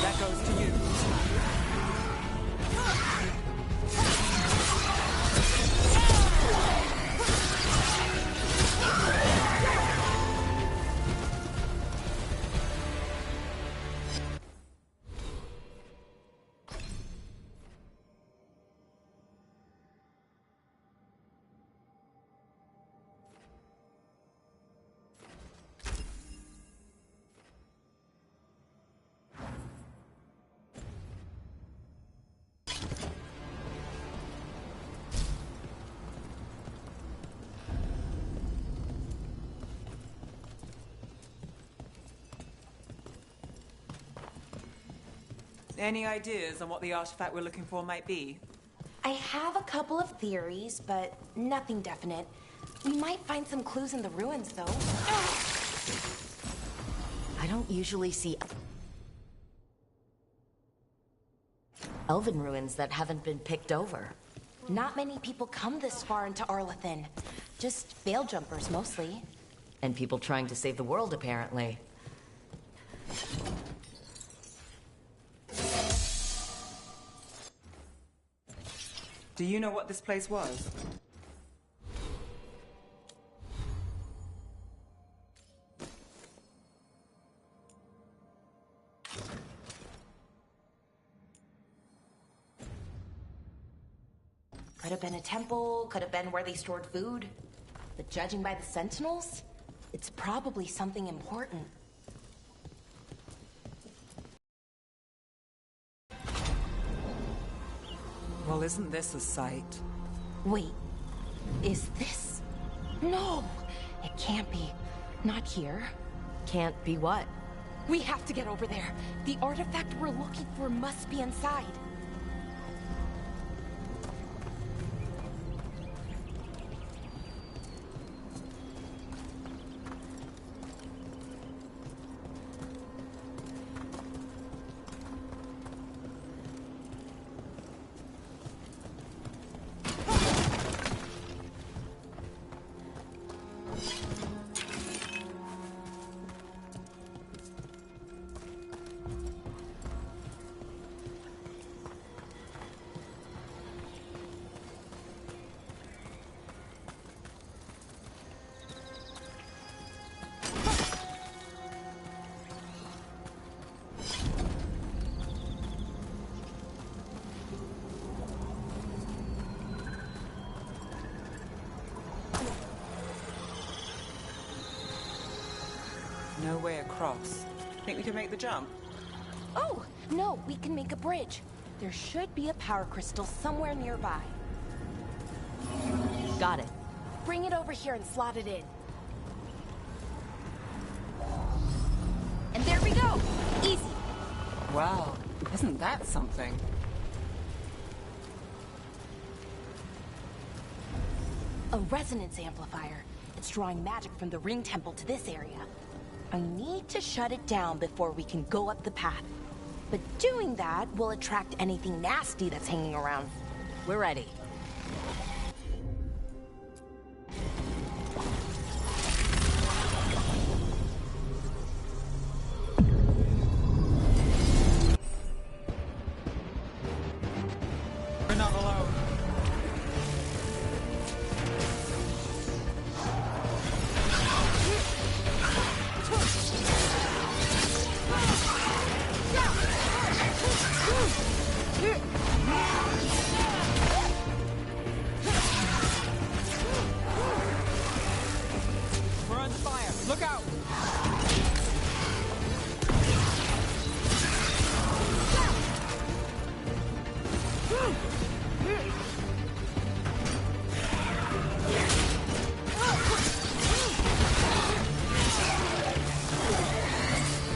F: That goes to you. Any ideas on what the artifact we're looking for might be?
J: I have a couple of theories, but nothing definite. We might find some clues in the ruins, though.
C: I don't usually see Elven ruins that haven't been picked over.
J: Not many people come this far into Arlathan. Just veil jumpers, mostly.
C: And people trying to save the world, apparently.
F: Do you know what this place was?
J: Could have been a temple, could have been where they stored food. But judging by the sentinels, it's probably something important.
F: Well, isn't this a sight?
J: Wait, is this? No, it can't be. Not here.
C: Can't be what?
J: We have to get over there. The artifact we're looking for must be inside.
F: No way across. Think we can make the jump?
J: Oh, no, we can make a bridge. There should be a power crystal somewhere nearby.
C: Got it.
J: Bring it over here and slot it in. And there we go! Easy!
F: Wow, isn't that something?
J: A resonance amplifier. It's drawing magic from the ring temple to this area. I need to shut it down before we can go up the path. But doing that will attract anything nasty that's hanging around.
C: We're ready.
F: We're not alone. We're under fire. Look out!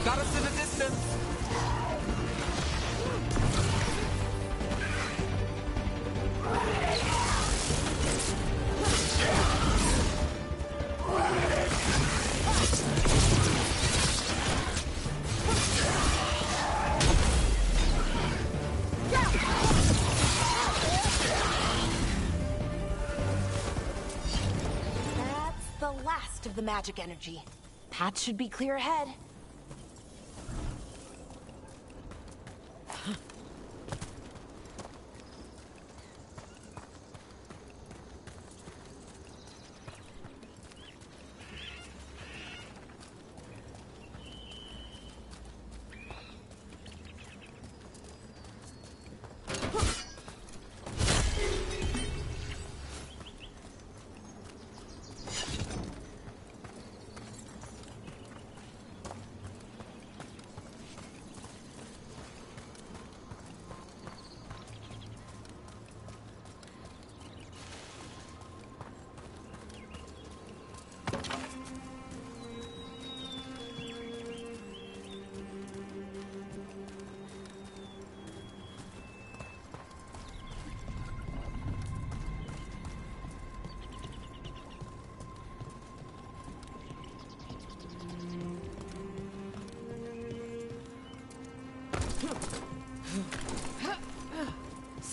F: Got us in the distance.
J: That's the last of the magic energy. Path should be clear ahead.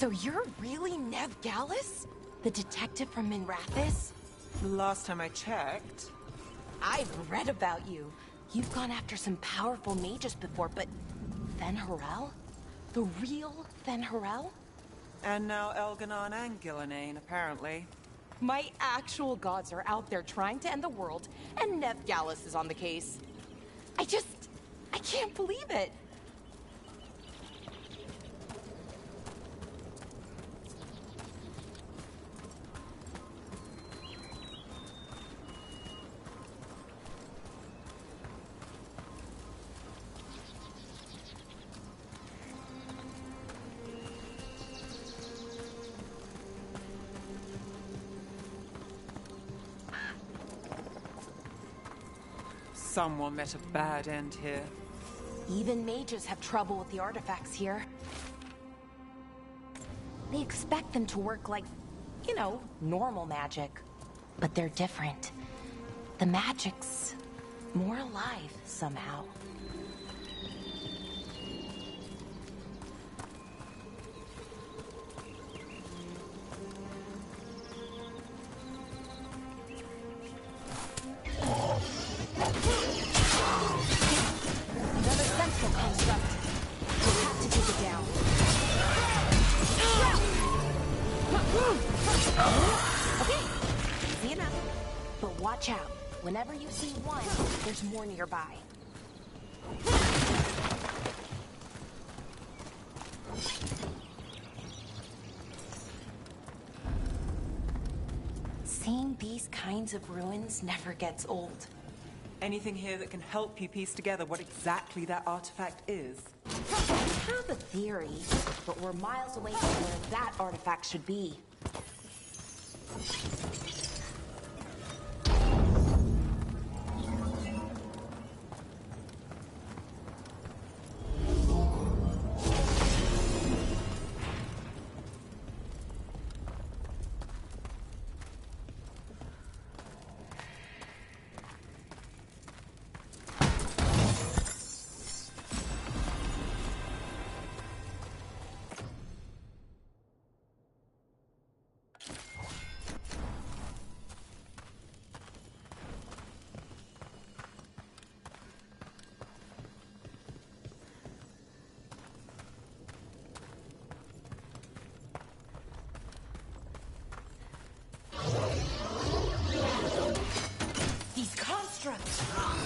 J: So you're really Nev Gallus? The detective from Minrathis?
F: Last time I checked.
J: I've read about you. You've gone after some powerful mages before, but Fen Harel? The real Fen Harel?
F: And now Elganon and Gillenane, apparently.
J: My actual gods are out there trying to end the world, and Nev Gallus is on the case. I can't believe it.
F: Someone met a bad end here.
J: Even mages have trouble with the artifacts here. They expect them to work like, you know, normal magic. But they're different. The magic's more alive somehow. Watch out. Whenever you see one, there's more nearby. Seeing these kinds of ruins never gets old.
F: Anything here that can help you piece together what exactly that artifact is?
J: I have a theory, but we're miles away from where that artifact should be.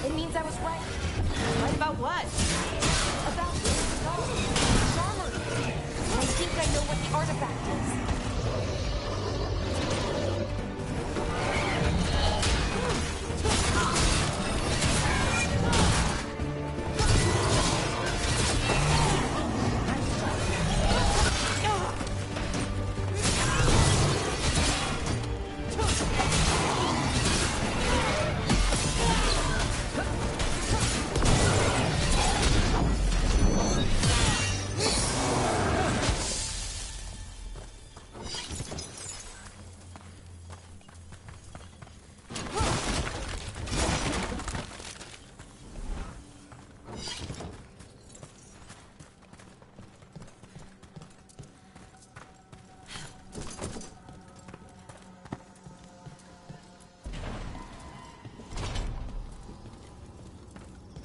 J: It means I was right.
B: Right about what?
J: About this armor. I think I know what the artifact is.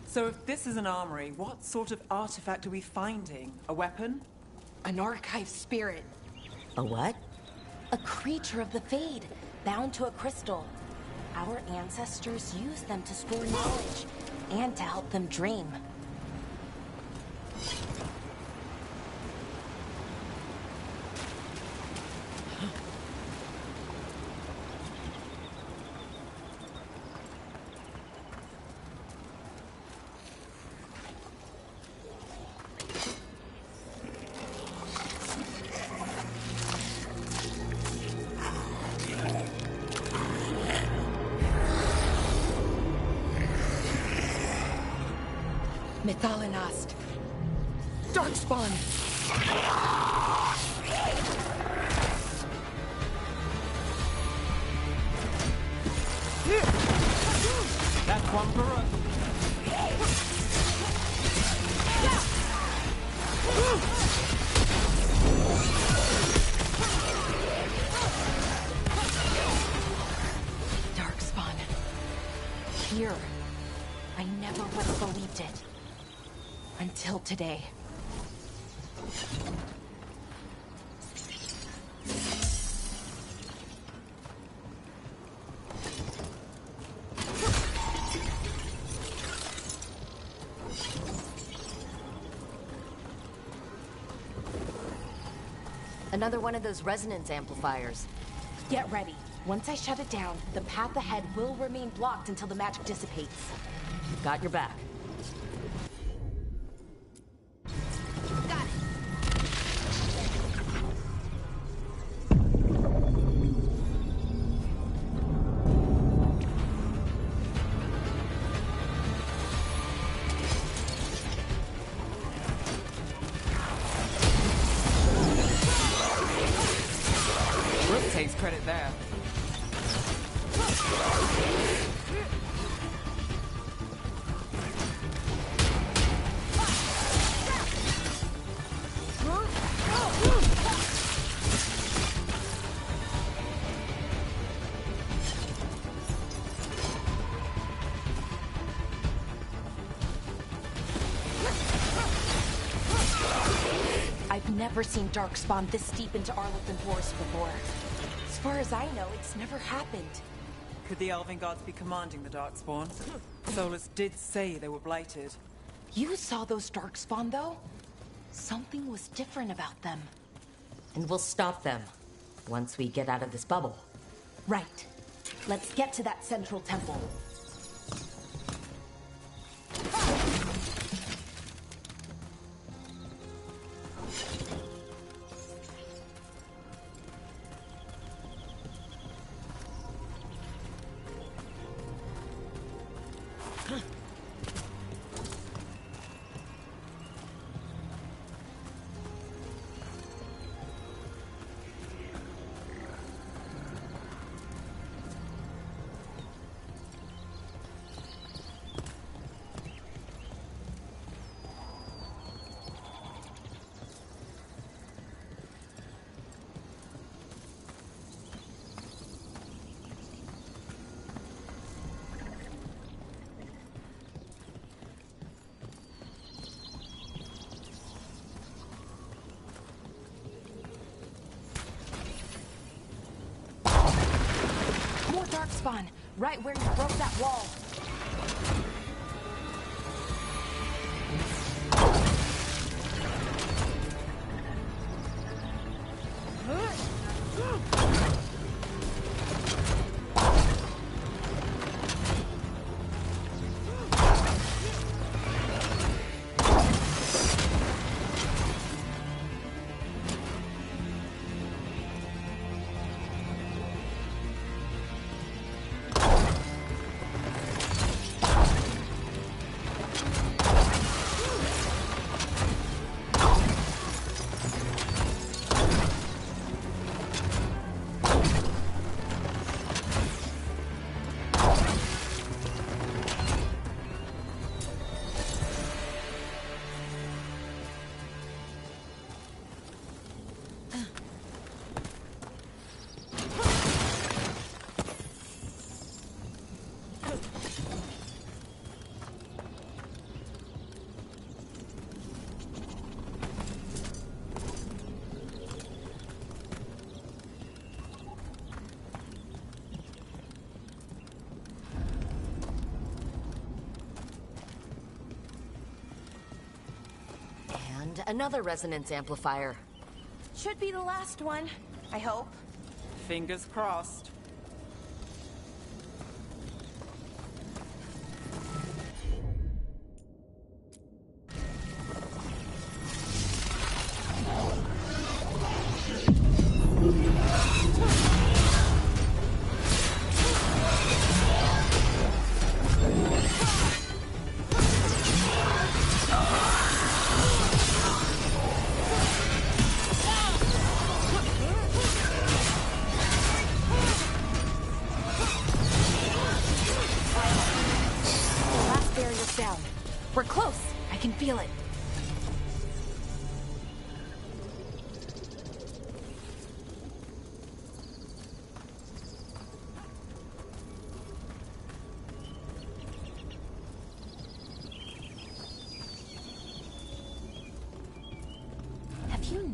F: So if this is an armory, what sort of artifact are we finding? A weapon?
J: An archive spirit.
C: A what?
J: A creature of the Fade, bound to a crystal. Our ancestors used them to store knowledge and to help them dream. Mythalinast. Darkspawn.
F: That's one for us.
J: Until today.
C: Another one of those resonance amplifiers.
J: Get ready. Once I shut it down, the path ahead will remain blocked until the magic dissipates.
C: Got your back.
J: Got it.
F: Brooke takes credit there.
J: I've never seen Darkspawn this deep into Arlington Forest before. As far as I know, it's never happened.
F: Could the Elven gods be commanding the Darkspawn? Solus did say they were blighted.
J: You saw those Darkspawn, though? Something was different about them.
C: And we'll stop them once we get out of this bubble.
J: Right. Let's get to that central temple. Darkspawn, right where you broke that wall.
C: And another resonance amplifier.
J: Should be the last one, I hope.
F: Fingers crossed.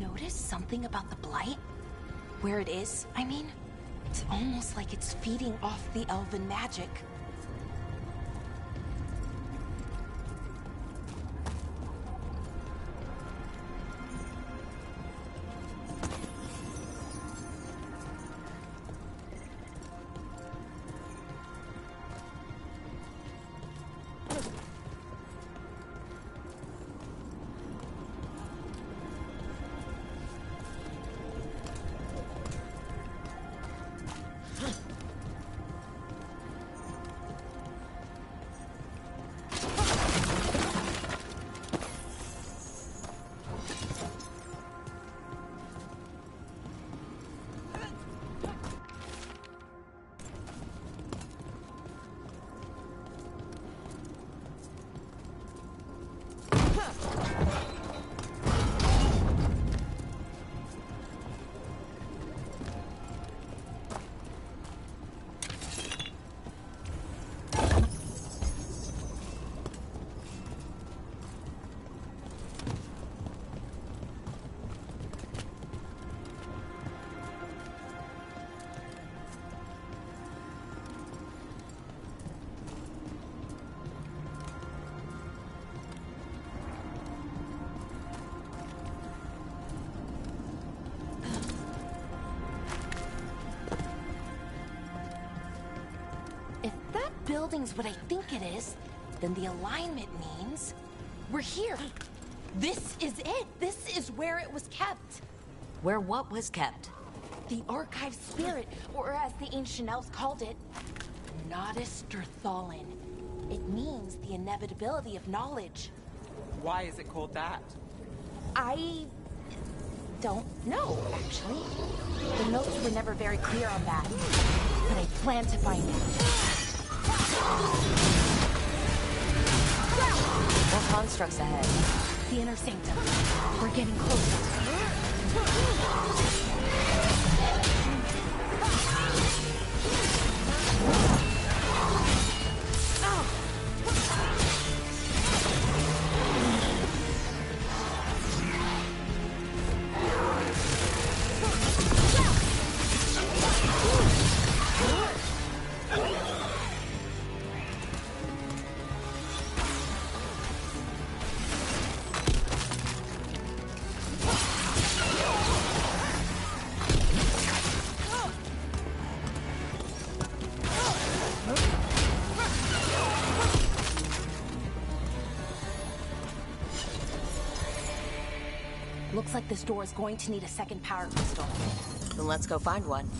J: notice something about the blight? Where it is, I mean? It's almost like it's feeding off the elven magic. Building's what I think it is, then the alignment means we're here. This is it. This is where it was kept.
C: Where what was kept?
J: The archive spirit, or as the ancient elves called it, Nodus Thalin. It means the inevitability of knowledge.
F: Why is it called that?
J: I don't know, actually. The notes were never very clear on that, but I plan to find out.
C: What constructs ahead?
J: The inner sanctum. We're getting closer. Looks like this door is going to need a second power crystal.
C: Then let's go find one.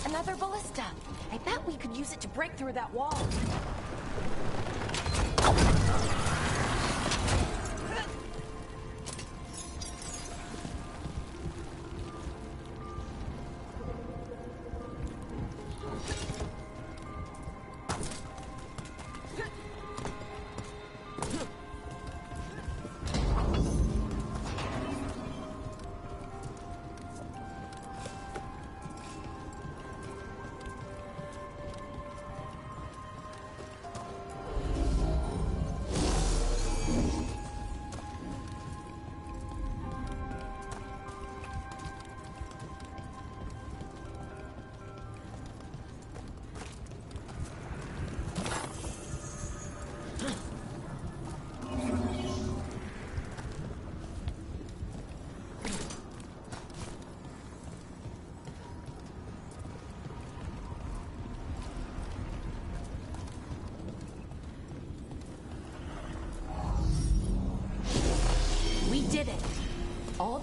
C: Another ballista. I bet we could use it to break through that wall.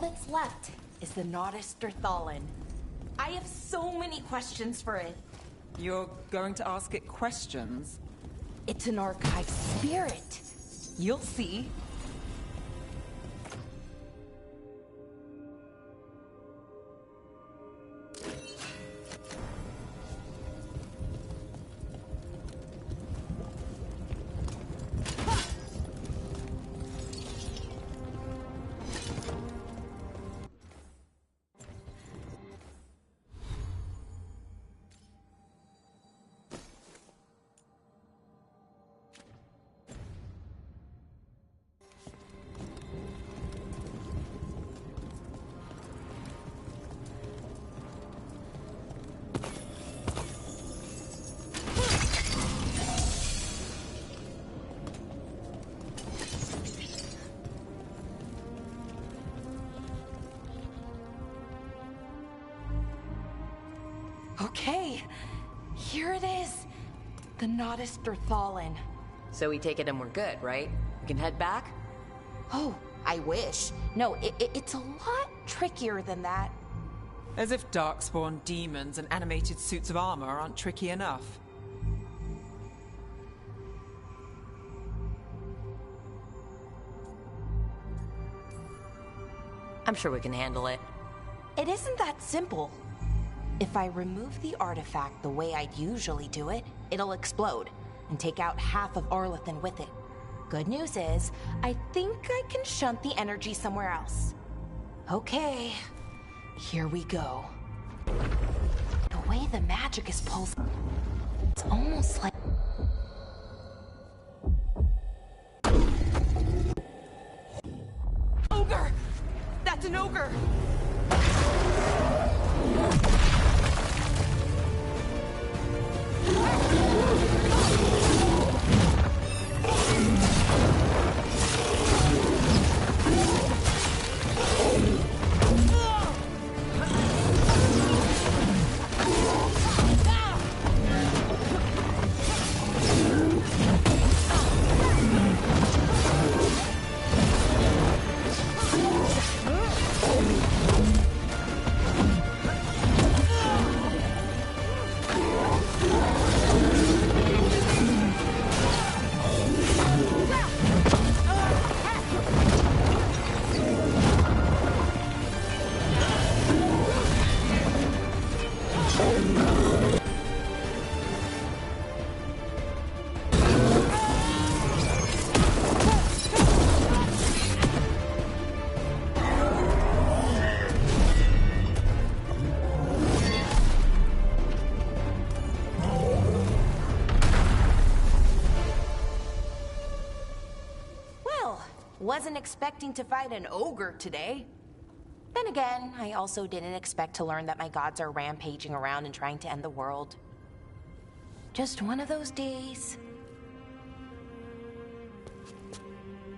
J: that's left is the Nodester Thallen. I have so many questions for it.
F: You're going to ask it questions?
J: It's an archive spirit. You'll see. Okay, here it is. The Nodester Thallen.
C: So we take it and we're good, right? We can head back?
J: Oh, I wish. No, it's a lot trickier than that.
F: As if darkspawn demons and animated suits of armor aren't tricky enough.
C: I'm sure we can handle it.
J: It isn't that simple. If I remove the artifact the way I'd usually do it, it'll explode and take out half of Arlathan with it. Good news is, I think I can shunt the energy somewhere else. Okay, here we go. The way the magic is pulsing, it's almost like...
F: Ogre! That's an ogre!
J: Wasn't expecting to fight an ogre today. Then again, I also didn't expect to learn that my gods are rampaging around and trying to end the world. Just one of those days.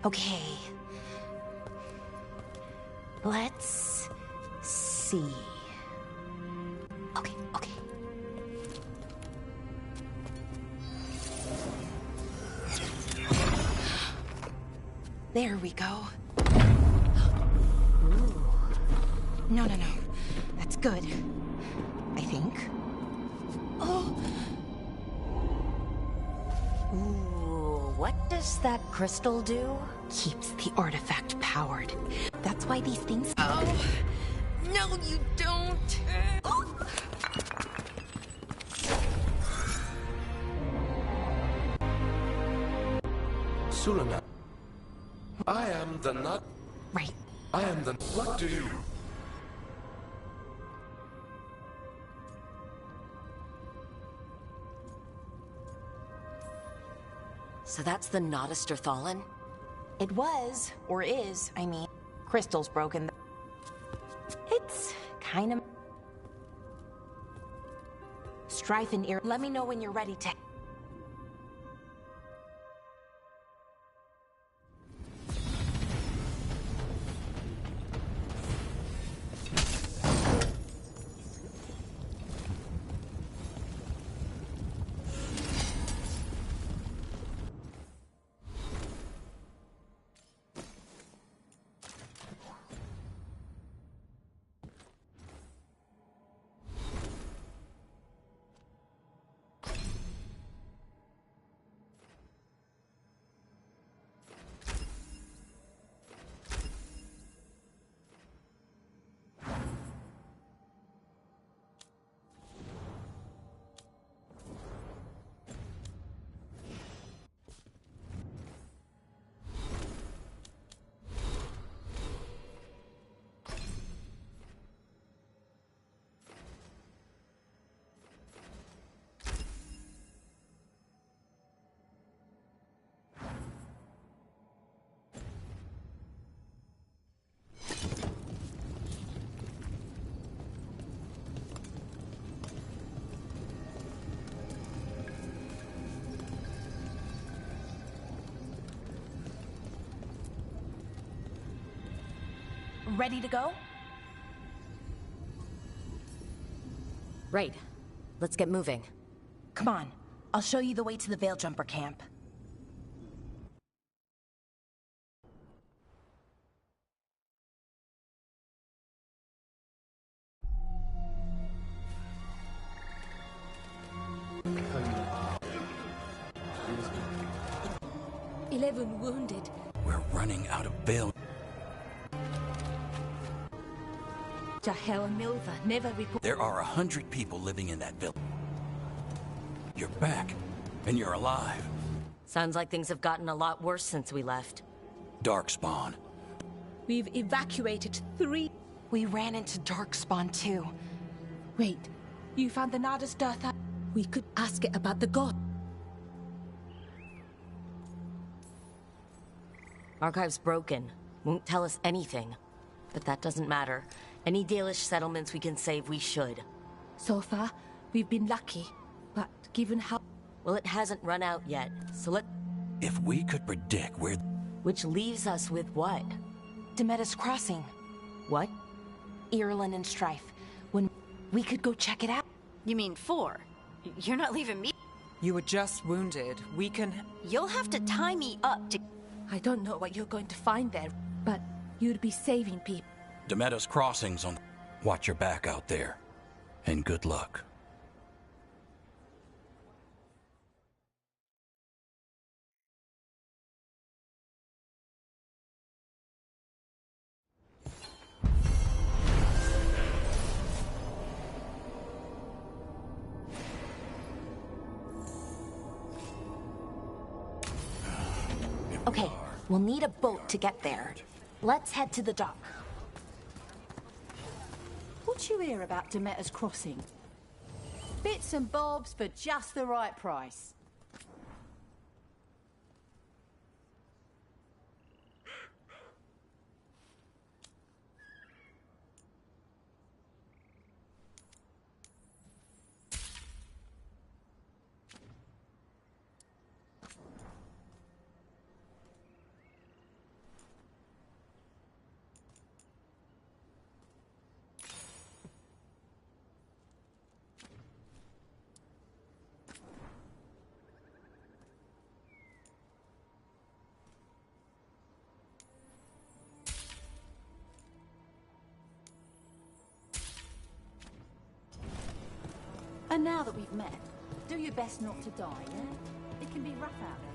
J: Okay. Let's see. Okay. There we go. Ooh. No. That's good. I think. Oh.
C: Ooh, what does that crystal do?
J: Keeps the artifact powered. That's why these things... Oh. No, you don't. Oh.
K: Sulana. I am the nut.
J: Right.
K: I am the... What do you...
C: So that's the Nodester Thallen?
J: It was, or is, I mean. Crystal's broken. It's kind of... Strife and ear. Let me know when you're ready to... ready to go?
C: Right. Let's get moving.
J: Come on. I'll show you the way to the Veil Jumper camp.
B: "11 wounded."
I: We're running out of Veil.
B: Jahel and Milva never report.
I: There are 100 people living in that village. You're back, and you're alive.
C: Sounds like things have gotten a lot worse since we left.
I: Darkspawn.
B: We've evacuated 3.
J: We ran into Darkspawn too.
B: Wait, you found the Nada's Dirtha? We could ask it about the god.
C: Archive's broken. Won't tell us anything. But that doesn't matter. Any Dalish settlements we can save, we should.
B: So far, we've been lucky. But given how...
C: Well, it hasn't run out yet, so let...
I: If we could predict where...
C: Which leaves us with what?
J: Demeda's Crossing.
C: What?
J: Irulan and Strife. When we could go check it out.
D: You mean 4? You're not leaving me?
F: You were just wounded. We can...
D: You'll have to tie me up to...
B: I don't know what you're going to find there, but you'd be saving people.
I: Demeda's Crossing's on... Watch your back out there. And good luck.
J: Okay, we'll need a boat to get there. Let's head to the dock.
L: What you hear about Demeter's Crossing? Bits and bobs for just the right price. And now that we've met, do your best not to die, yeah? It can be rough out there.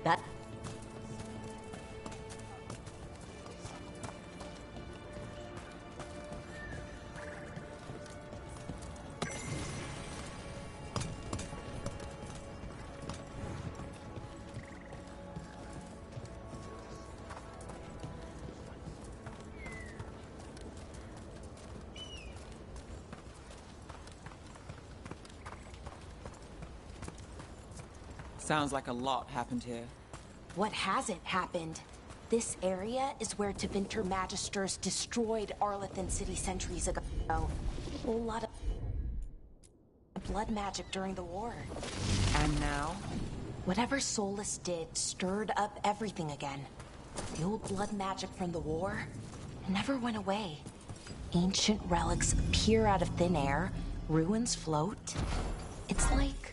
C: That...
F: Sounds like a lot happened here.
J: What hasn't happened? This area is where Tevinter Magisters destroyed Arlathan City centuries ago. A whole lot of blood magic during the war.
F: And now?
J: Whatever Solus did stirred up everything again. The old blood magic from the war never went away. Ancient relics appear out of thin air, ruins float. It's like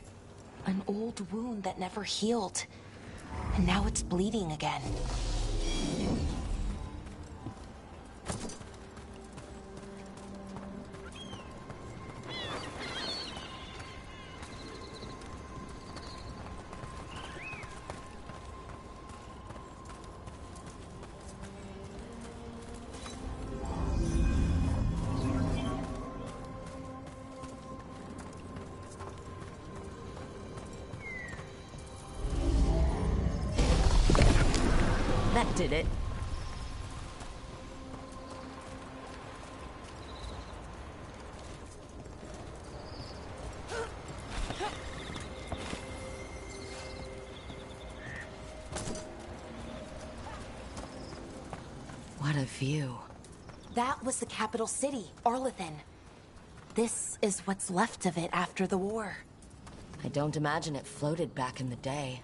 J: an old wound that never healed. And now it's bleeding again.
C: That did it. a view.
J: That was the capital city, Arlethan. This is what's left of it after the war.
C: I don't imagine it floated back in the day.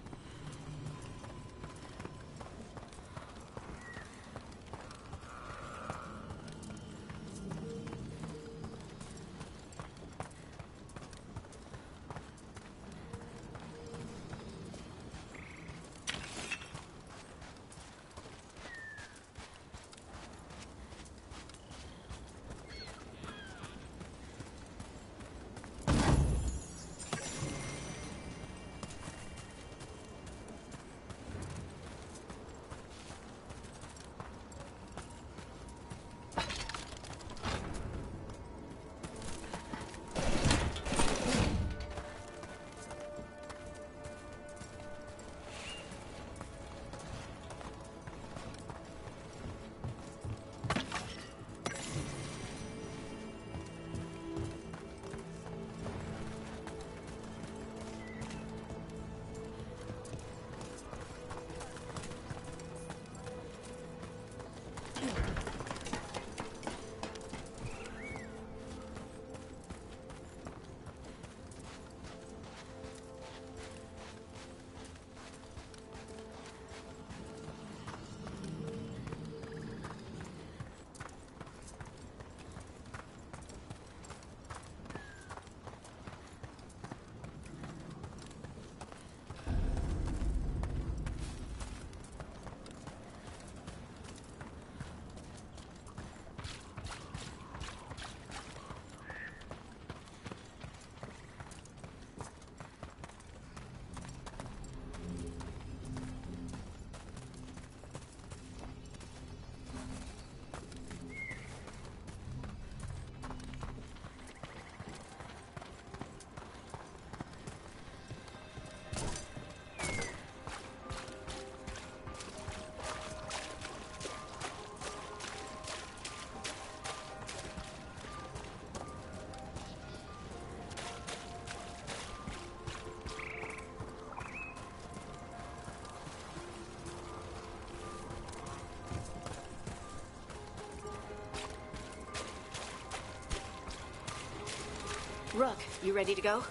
D: Rook, you ready to go?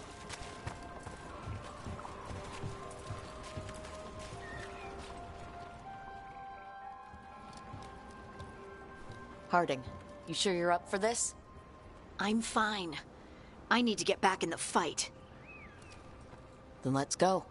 C: Harding, you sure you're up for this?
D: I'm fine. I need to get back in the fight.
C: Then let's go.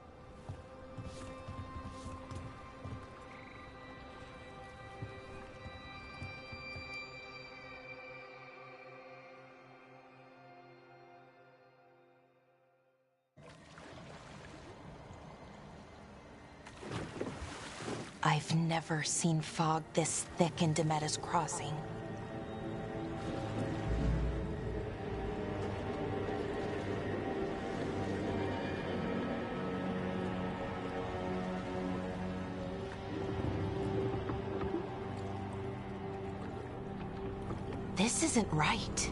J: I've never seen fog this thick in Demetta's Crossing. This isn't right.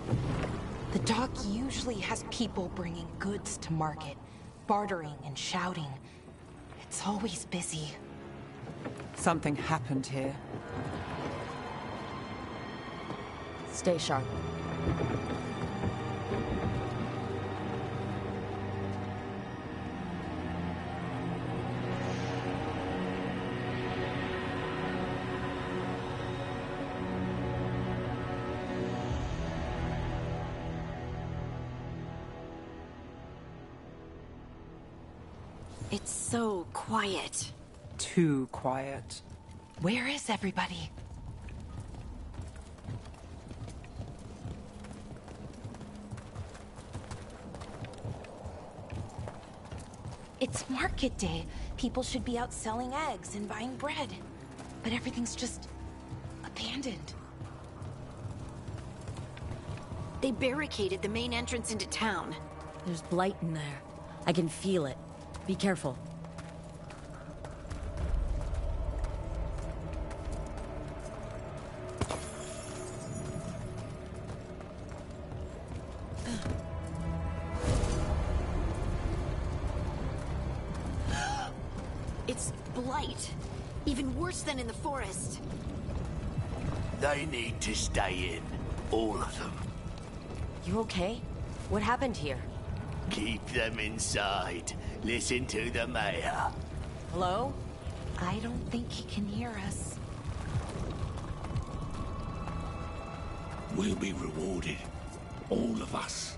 J: The dock usually has people bringing goods to market, bartering and shouting. It's always busy.
F: Something happened here.
C: Stay sharp.
D: It's so quiet.
F: Too quiet.
J: Where is everybody? It's market day. People should be out selling eggs and buying bread. But everything's just abandoned.
D: They barricaded the main entrance into town.
C: There's blight in there. I can feel it. Be careful.
D: It's blight. Even worse than in the forest.
A: They need to stay in. All of them.
C: You okay? What happened here?
A: Keep them inside. Listen to the mayor.
C: Hello?
J: I don't think he can hear us.
K: We'll be rewarded. All of us.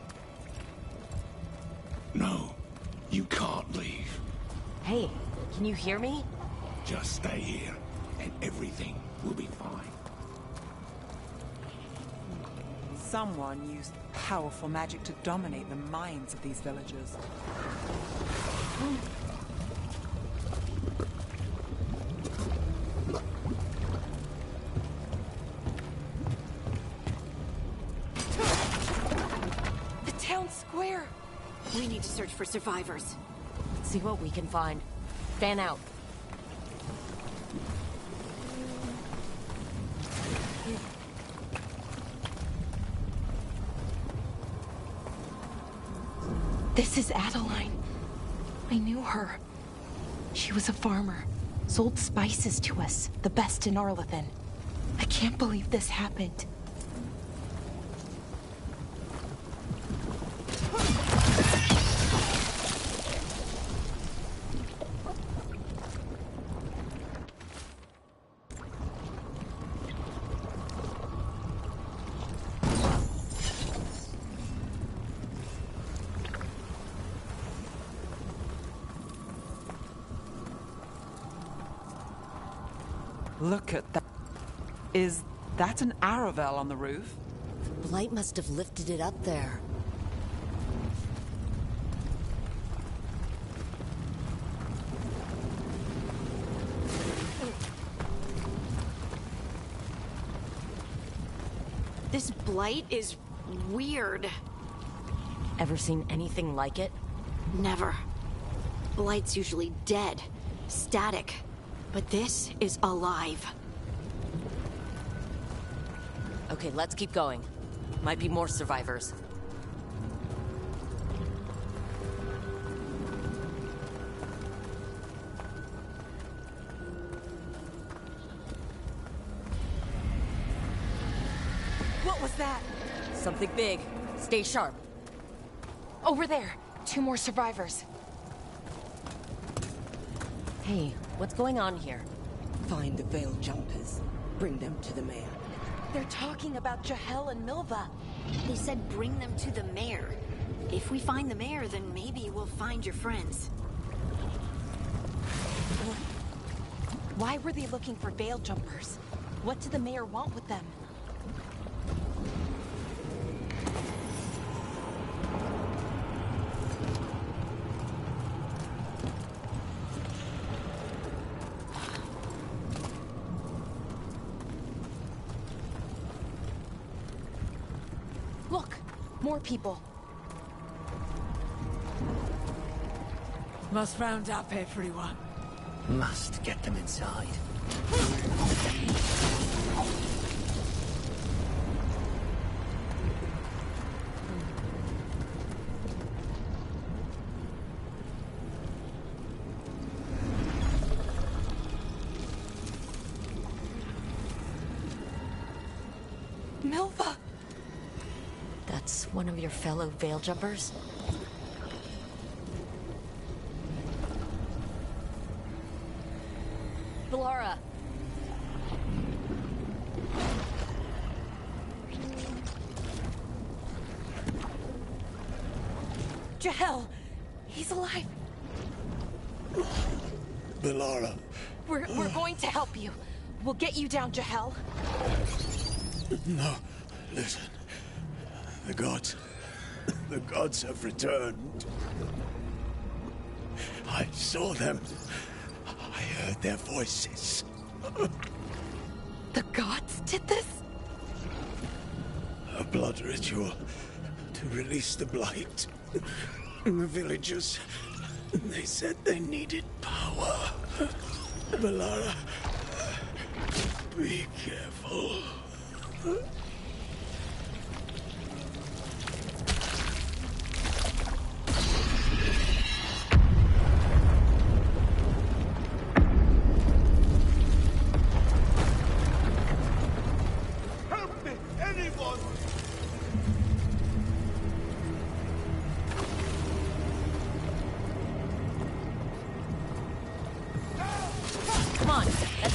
K: No, you can't leave.
C: Hey, can you hear me?
K: Just stay here, and everything will be fine.
F: Someone used powerful magic to dominate the minds of these villagers.
J: The town square!
L: We need to search for survivors.
C: Let's see what we can find. Fan out.
J: This is Adeline. I knew her. She was a farmer, sold spices to us, the best in Arlathan. I can't believe this happened.
F: Look at that. Is that an Aravel on the roof?
C: Blight must have lifted it up there.
L: This blight is weird.
C: Ever seen anything like it?
L: Never. Blight's usually dead, static. But this is alive.
C: Okay, let's keep going. Might be more survivors.
J: What was that?
C: Something big. Stay sharp.
J: Over there. 2 more survivors.
C: Hey, what's going on here?
M: Find the veil jumpers. Bring them to the mayor.
J: They're talking about Jahel and Milva.
L: They said bring them to the mayor. If we find the mayor, then maybe we'll find your friends.
J: Why were they looking for veil jumpers? What did the mayor want with them? Look! More people.
M: Must round up everyone.
A: Must get them inside.
J: Milva!
C: That's one of your fellow veil jumpers? Laura!
J: Jahel! He's alive!
K: Belara.
J: We're going to help you. We'll get you down, Jahel.
K: No, listen. The gods have returned. I saw them. I heard their voices.
J: The gods did this?
K: A blood ritual to release the blight. The villagers, they said they needed power. Belara, be careful.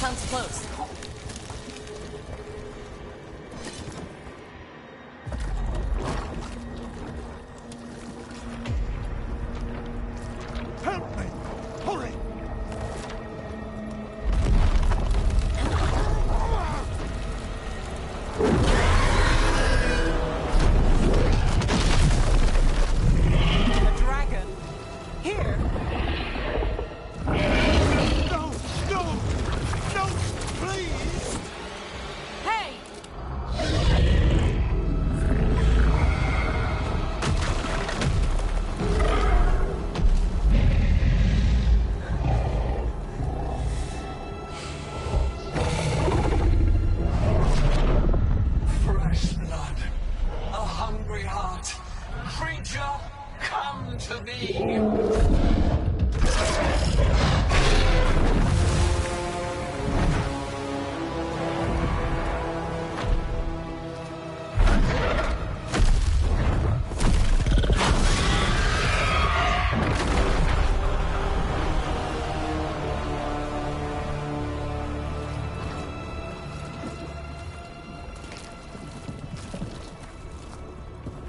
C: compound's close.
K: Help me! Hurry!
F: A dragon? Here?
K: No! No! No! Please!
C: Hey!
K: Fresh blood. A hungry heart. Creature, come to me!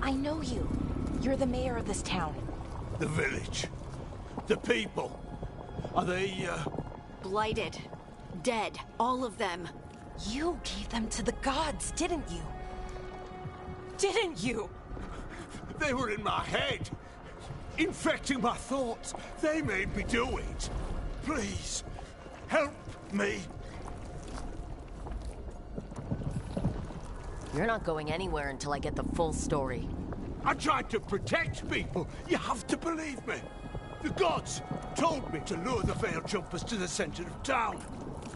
J: I know you. You're the mayor of this town.
K: The village. The people. Are they,
D: Blighted. Dead. All of them.
J: You gave them to the gods, didn't you? Didn't you?
K: They were in my head. Infecting my thoughts. They made me do it. Please, help me.
C: You're not going anywhere until I get the full story.
K: I tried to protect people. You have to believe me. The gods told me to lure the Veil Jumpers to the center of town.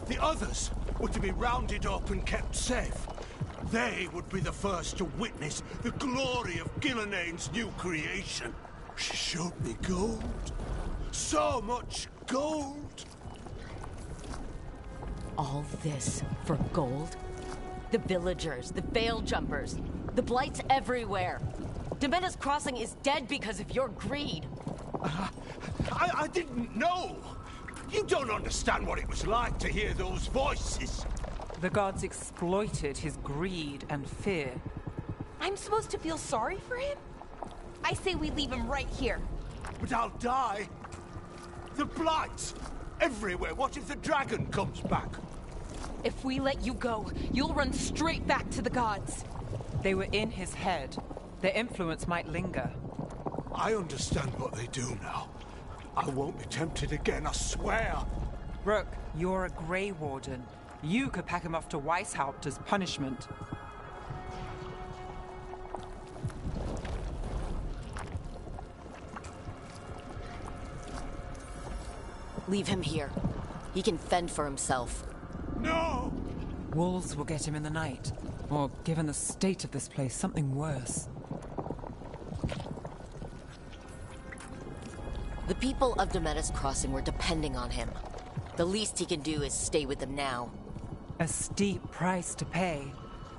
K: The others were to be rounded up and kept safe. They would be the first to witness the glory of Gilnenane's new creation. She showed me gold. So much gold.
C: All this for gold? The villagers, the Veil Jumpers, the blights everywhere. Demena's Crossing is dead because of your greed.
K: I didn't know. You don't understand what it was like to hear those voices.
F: The gods exploited his greed and fear.
J: I'm supposed to feel sorry for him? I say we leave him right here.
K: But I'll die. The blights everywhere. What if the dragon comes back?
J: If we let you go, you'll run straight back to the gods.
F: They were in his head. Their influence might linger.
K: I understand what they do now. I won't be tempted again, I swear.
F: Rook, you're a Grey Warden. You could pack him off to Weishaupt as punishment.
C: Leave him here. He can fend for himself.
K: No!
F: Wolves will get him in the night. Or, given the state of this place, something worse.
C: The people of Demena's Crossing were depending on him. The least he can do is stay with them now.
F: A steep price to pay.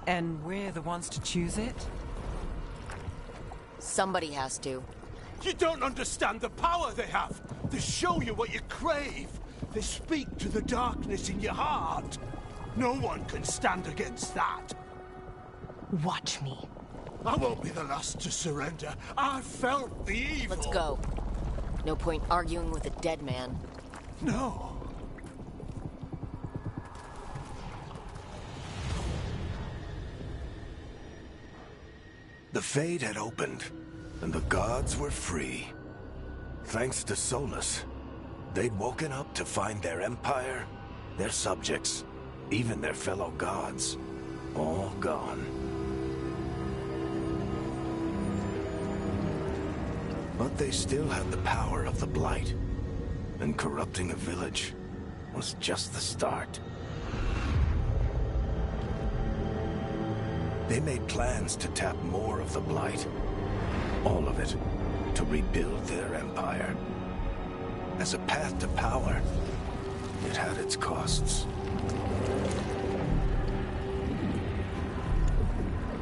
F: And we're the ones to choose it?
C: Somebody has to.
K: You don't understand the power they have. They show you what you crave. They speak to the darkness in your heart. No one can stand against that.
J: Watch me.
K: I won't be the last to surrender. I felt the evil.
C: Let's go. No point arguing with a dead man.
K: No.
A: The Fade had opened, and the gods were free. Thanks to Solus, they'd woken up to find their empire, their subjects, even their fellow gods, all gone. But they still had the power of the Blight, and corrupting a village was just the start. They made plans to tap more of the Blight, all of it, to rebuild their empire. As a path to power, it had its costs.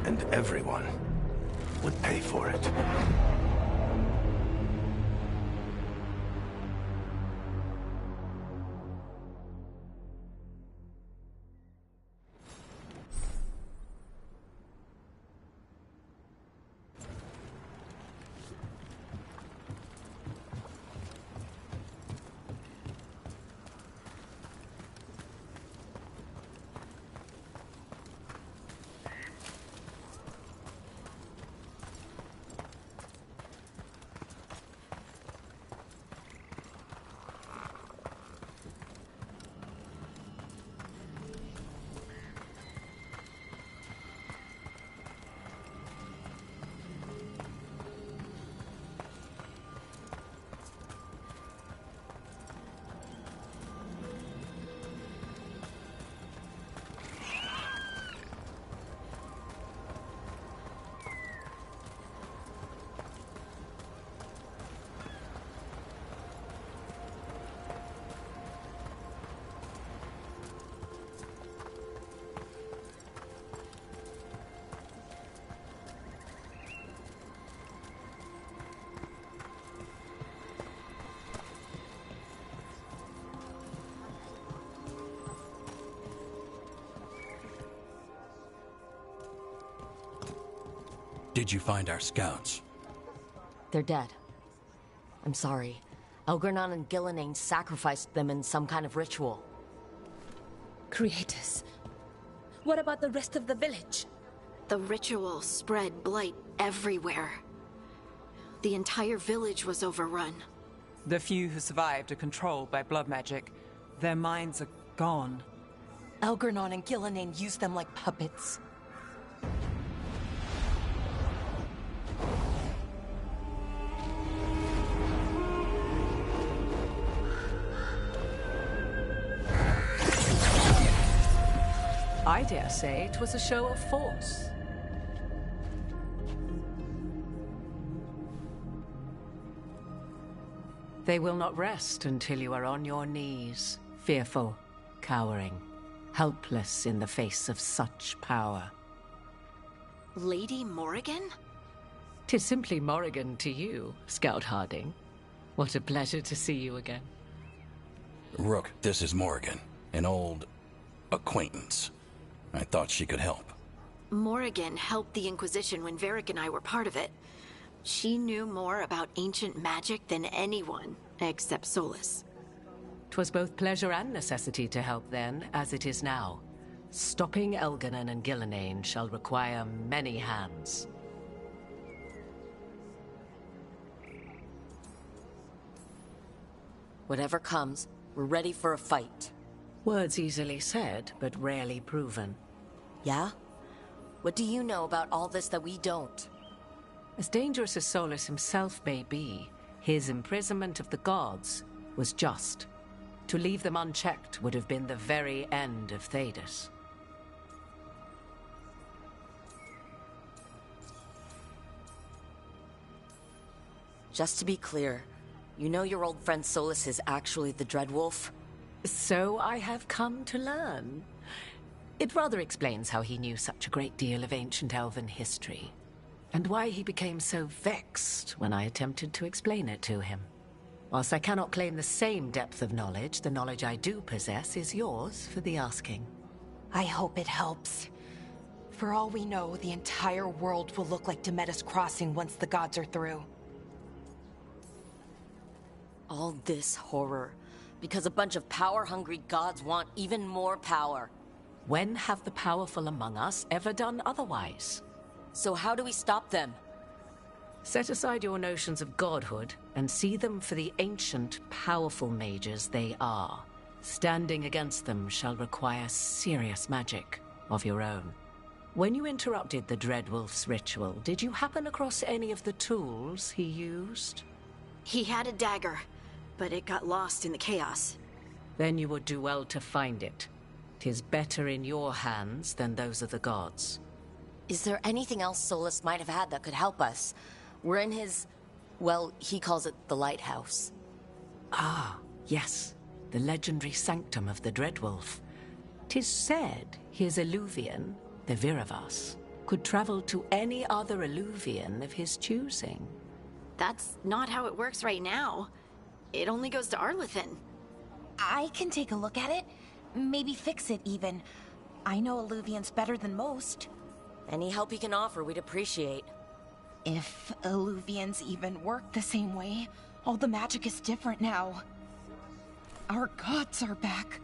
A: And everyone would pay for it.
I: Did you find our scouts?
C: They're dead. I'm sorry. Elgernon and Gillenane sacrificed them in some kind of ritual.
B: Creators. What about the rest of the village?
N: The ritual spread blight everywhere. The entire village was overrun.
F: The few who survived are controlled by blood magic. Their minds are gone.
J: Elgernon and Gillenane used them like puppets.
O: I dare say it was a show of force. They will not rest until you are on your knees, fearful, cowering, helpless in the face of such power.
N: Lady Morrigan?
O: 'Tis simply Morrigan to you, Scout Harding. What a pleasure to see you again.
I: Rook, this is Morrigan, an old acquaintance. I thought she could help.
N: Morrigan helped the Inquisition when Varric and I were part of it. She knew more about ancient magic than anyone, except Solus.
O: 'Twas both pleasure and necessity to help then, as it is now. Stopping Elgernon and Gillenane shall require many hands.
C: Whatever comes, we're ready for a fight.
O: Words easily said, but rarely proven.
C: Yeah? What do you know about all this that we don't?
O: As dangerous as Solus himself may be, his imprisonment of the gods was just. To leave them unchecked would have been the very end of Thedas.
C: Just to be clear, you know your old friend Solus is actually the Dreadwolf?
O: So I have come to learn. It rather explains how he knew such a great deal of ancient Elven history, and why he became so vexed when I attempted to explain it to him. Whilst I cannot claim the same depth of knowledge, the knowledge I do possess is yours for the asking.
J: I hope it helps. For all we know, the entire world will look like Demetus Crossing once the gods are through.
C: All this horror, because a bunch of power-hungry gods want even more power.
O: When have the powerful among us ever done otherwise?
C: So how do we stop them?
O: Set aside your notions of godhood and see them for the ancient, powerful mages they are. Standing against them shall require serious magic of your own. When you interrupted the Dreadwolf's ritual, did you happen across any of the tools he used?
N: He had a dagger, but it got lost in the chaos.
O: Then you would do well to find it. 'Tis better in your hands than those of the gods.
C: Is there anything else Solus might have had that could help us? We're in his... well, he calls it the lighthouse.
O: Ah, yes. The legendary sanctum of the Dreadwolf. 'Tis said his Eluvian, the Viravas, could travel to any other Eluvian of his choosing.
N: That's not how it works right now. It only goes to Arlethan.
J: I can take a look at it. Maybe fix it, even. I know Eluvians better than most.
C: Any help you can offer, we'd appreciate.
J: If Eluvians even work the same way, all the magic is different now. Our gods are back.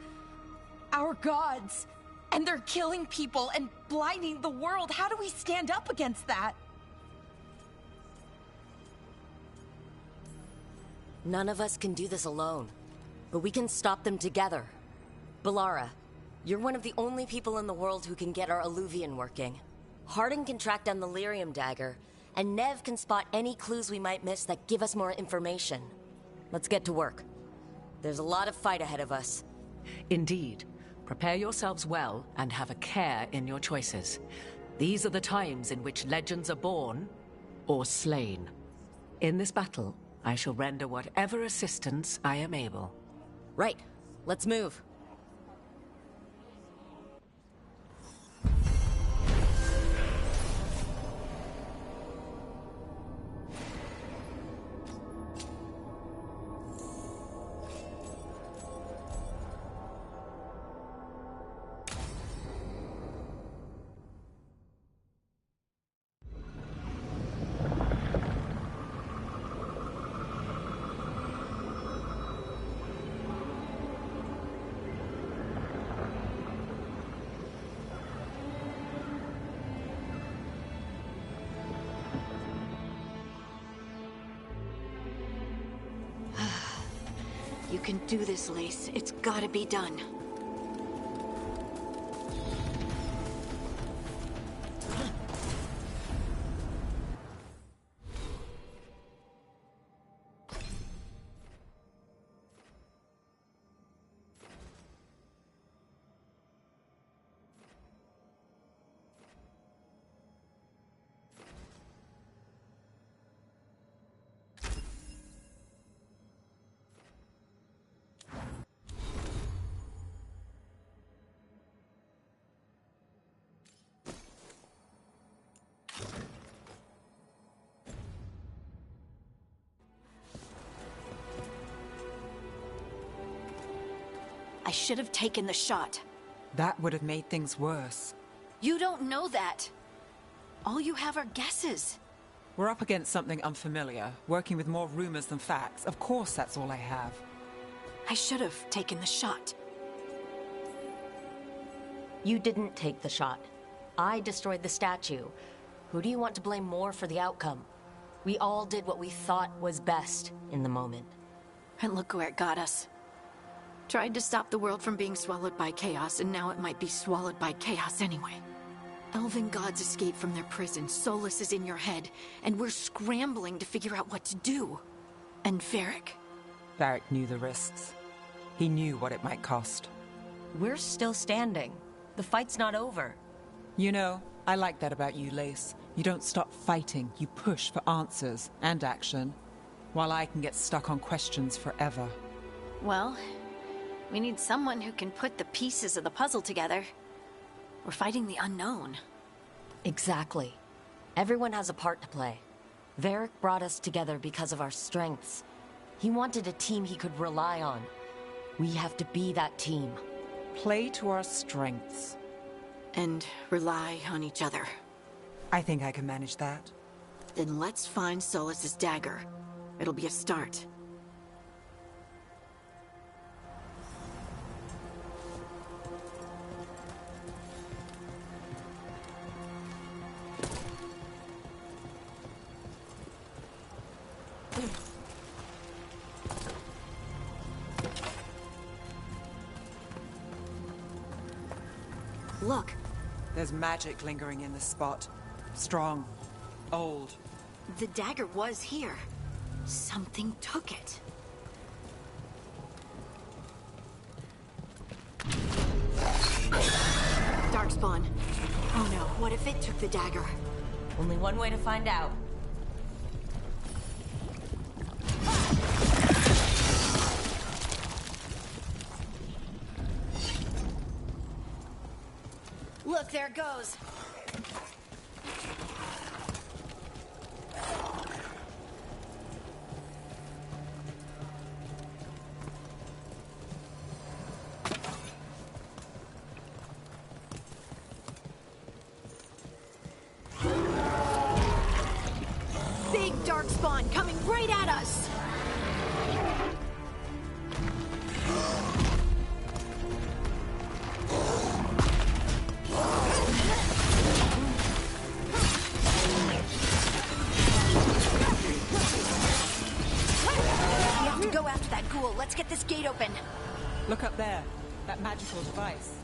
J: Our gods! And they're killing people and blinding the world. How do we stand up against that?
C: None of us can do this alone, but we can stop them together. Balara, you're one of the only people in the world who can get our Eluvian working. Harding can track down the lyrium dagger, and Nev can spot any clues we might miss that give us more information. Let's get to work. There's a lot of fight ahead of us.
O: Indeed. Prepare yourselves well and have a care in your choices. These are the times in which legends are born or slain. In this battle, I shall render whatever assistance I am able.
C: Right. Let's move.
N: can do this, Lace. It's gotta be done. I should have taken the shot.
F: That would have made things worse.
N: You don't know that. All you have are guesses.
F: We're up against something unfamiliar, working with more rumors than facts. Of course that's all I have.
N: I should have taken the shot.
C: You didn't take the shot. I destroyed the statue. Who do you want to blame more for the outcome? We all did what we thought was best in the moment.
N: And look where it got us. Tried to stop the world from being swallowed by chaos, and now it might be swallowed by chaos anyway. Elven gods escaped from their prison, Solus is in your head, and we're scrambling to figure out what to do. And Varric?
F: Varric knew the risks. He knew what it might cost.
C: We're still standing. The fight's not over.
F: You know, I like that about you, Lace. You don't stop fighting, you push for answers and action, while I can get stuck on questions forever.
N: Well, we need someone who can put the pieces of the puzzle together. We're fighting the unknown.
C: Exactly. Everyone has a part to play. Varric brought us together because of our strengths. He wanted a team he could rely on. We have to be that team.
F: Play to our strengths.
N: And rely on each other.
F: I think I can manage that.
N: Then let's find Solus's dagger. It'll be a start. Look.
F: There's magic lingering in this spot. Strong. Old.
N: The dagger was here. Something took it. Darkspawn. Oh no, what if it took the dagger?
C: Only one way to find out.
N: Look, there it goes. Big darkspawn coming right at us. Let's get this gate open.
F: Look up there. That magical device.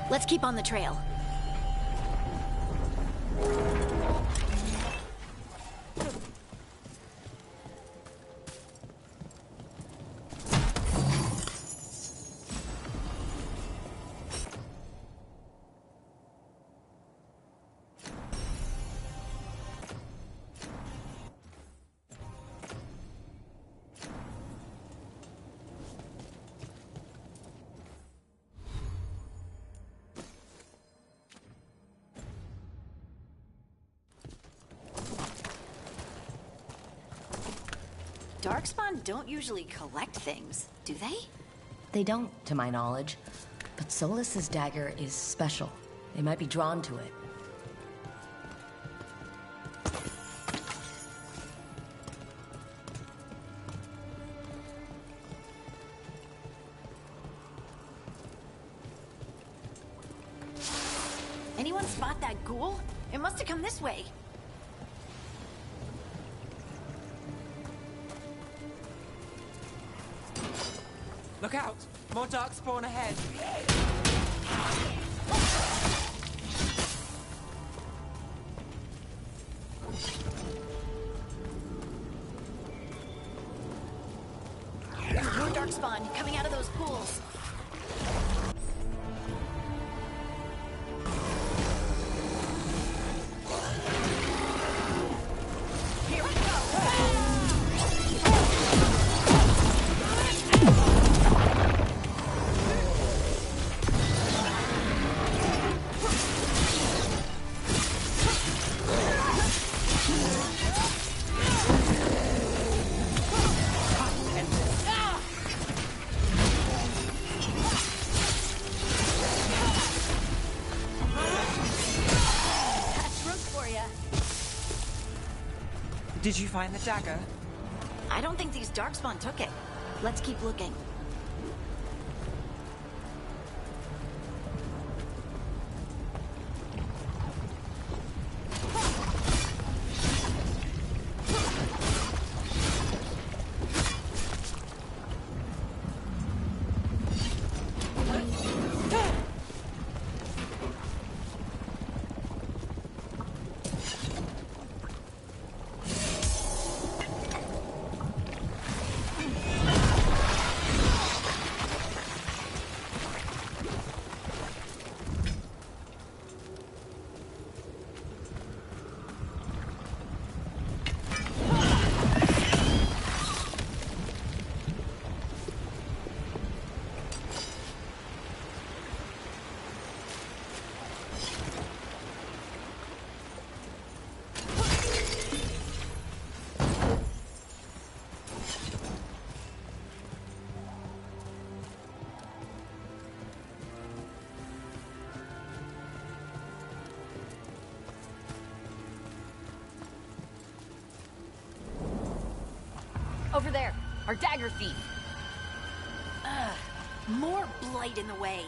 N: Let's keep on the trail.
D: Darkspawn don't usually collect things, do they?
C: They don't, to my knowledge. But Solus's dagger is special. They might be drawn to it.
D: Anyone spot that ghoul? It must have come this way.
F: Look out! More darkspawn ahead!
D: More darkspawn coming out of those pools. Here we go!
F: Did you find the dagger?
D: I don't think these darkspawn took it. Let's keep looking.
J: Over there, our dagger thief.
D: Ugh, more blight in the way.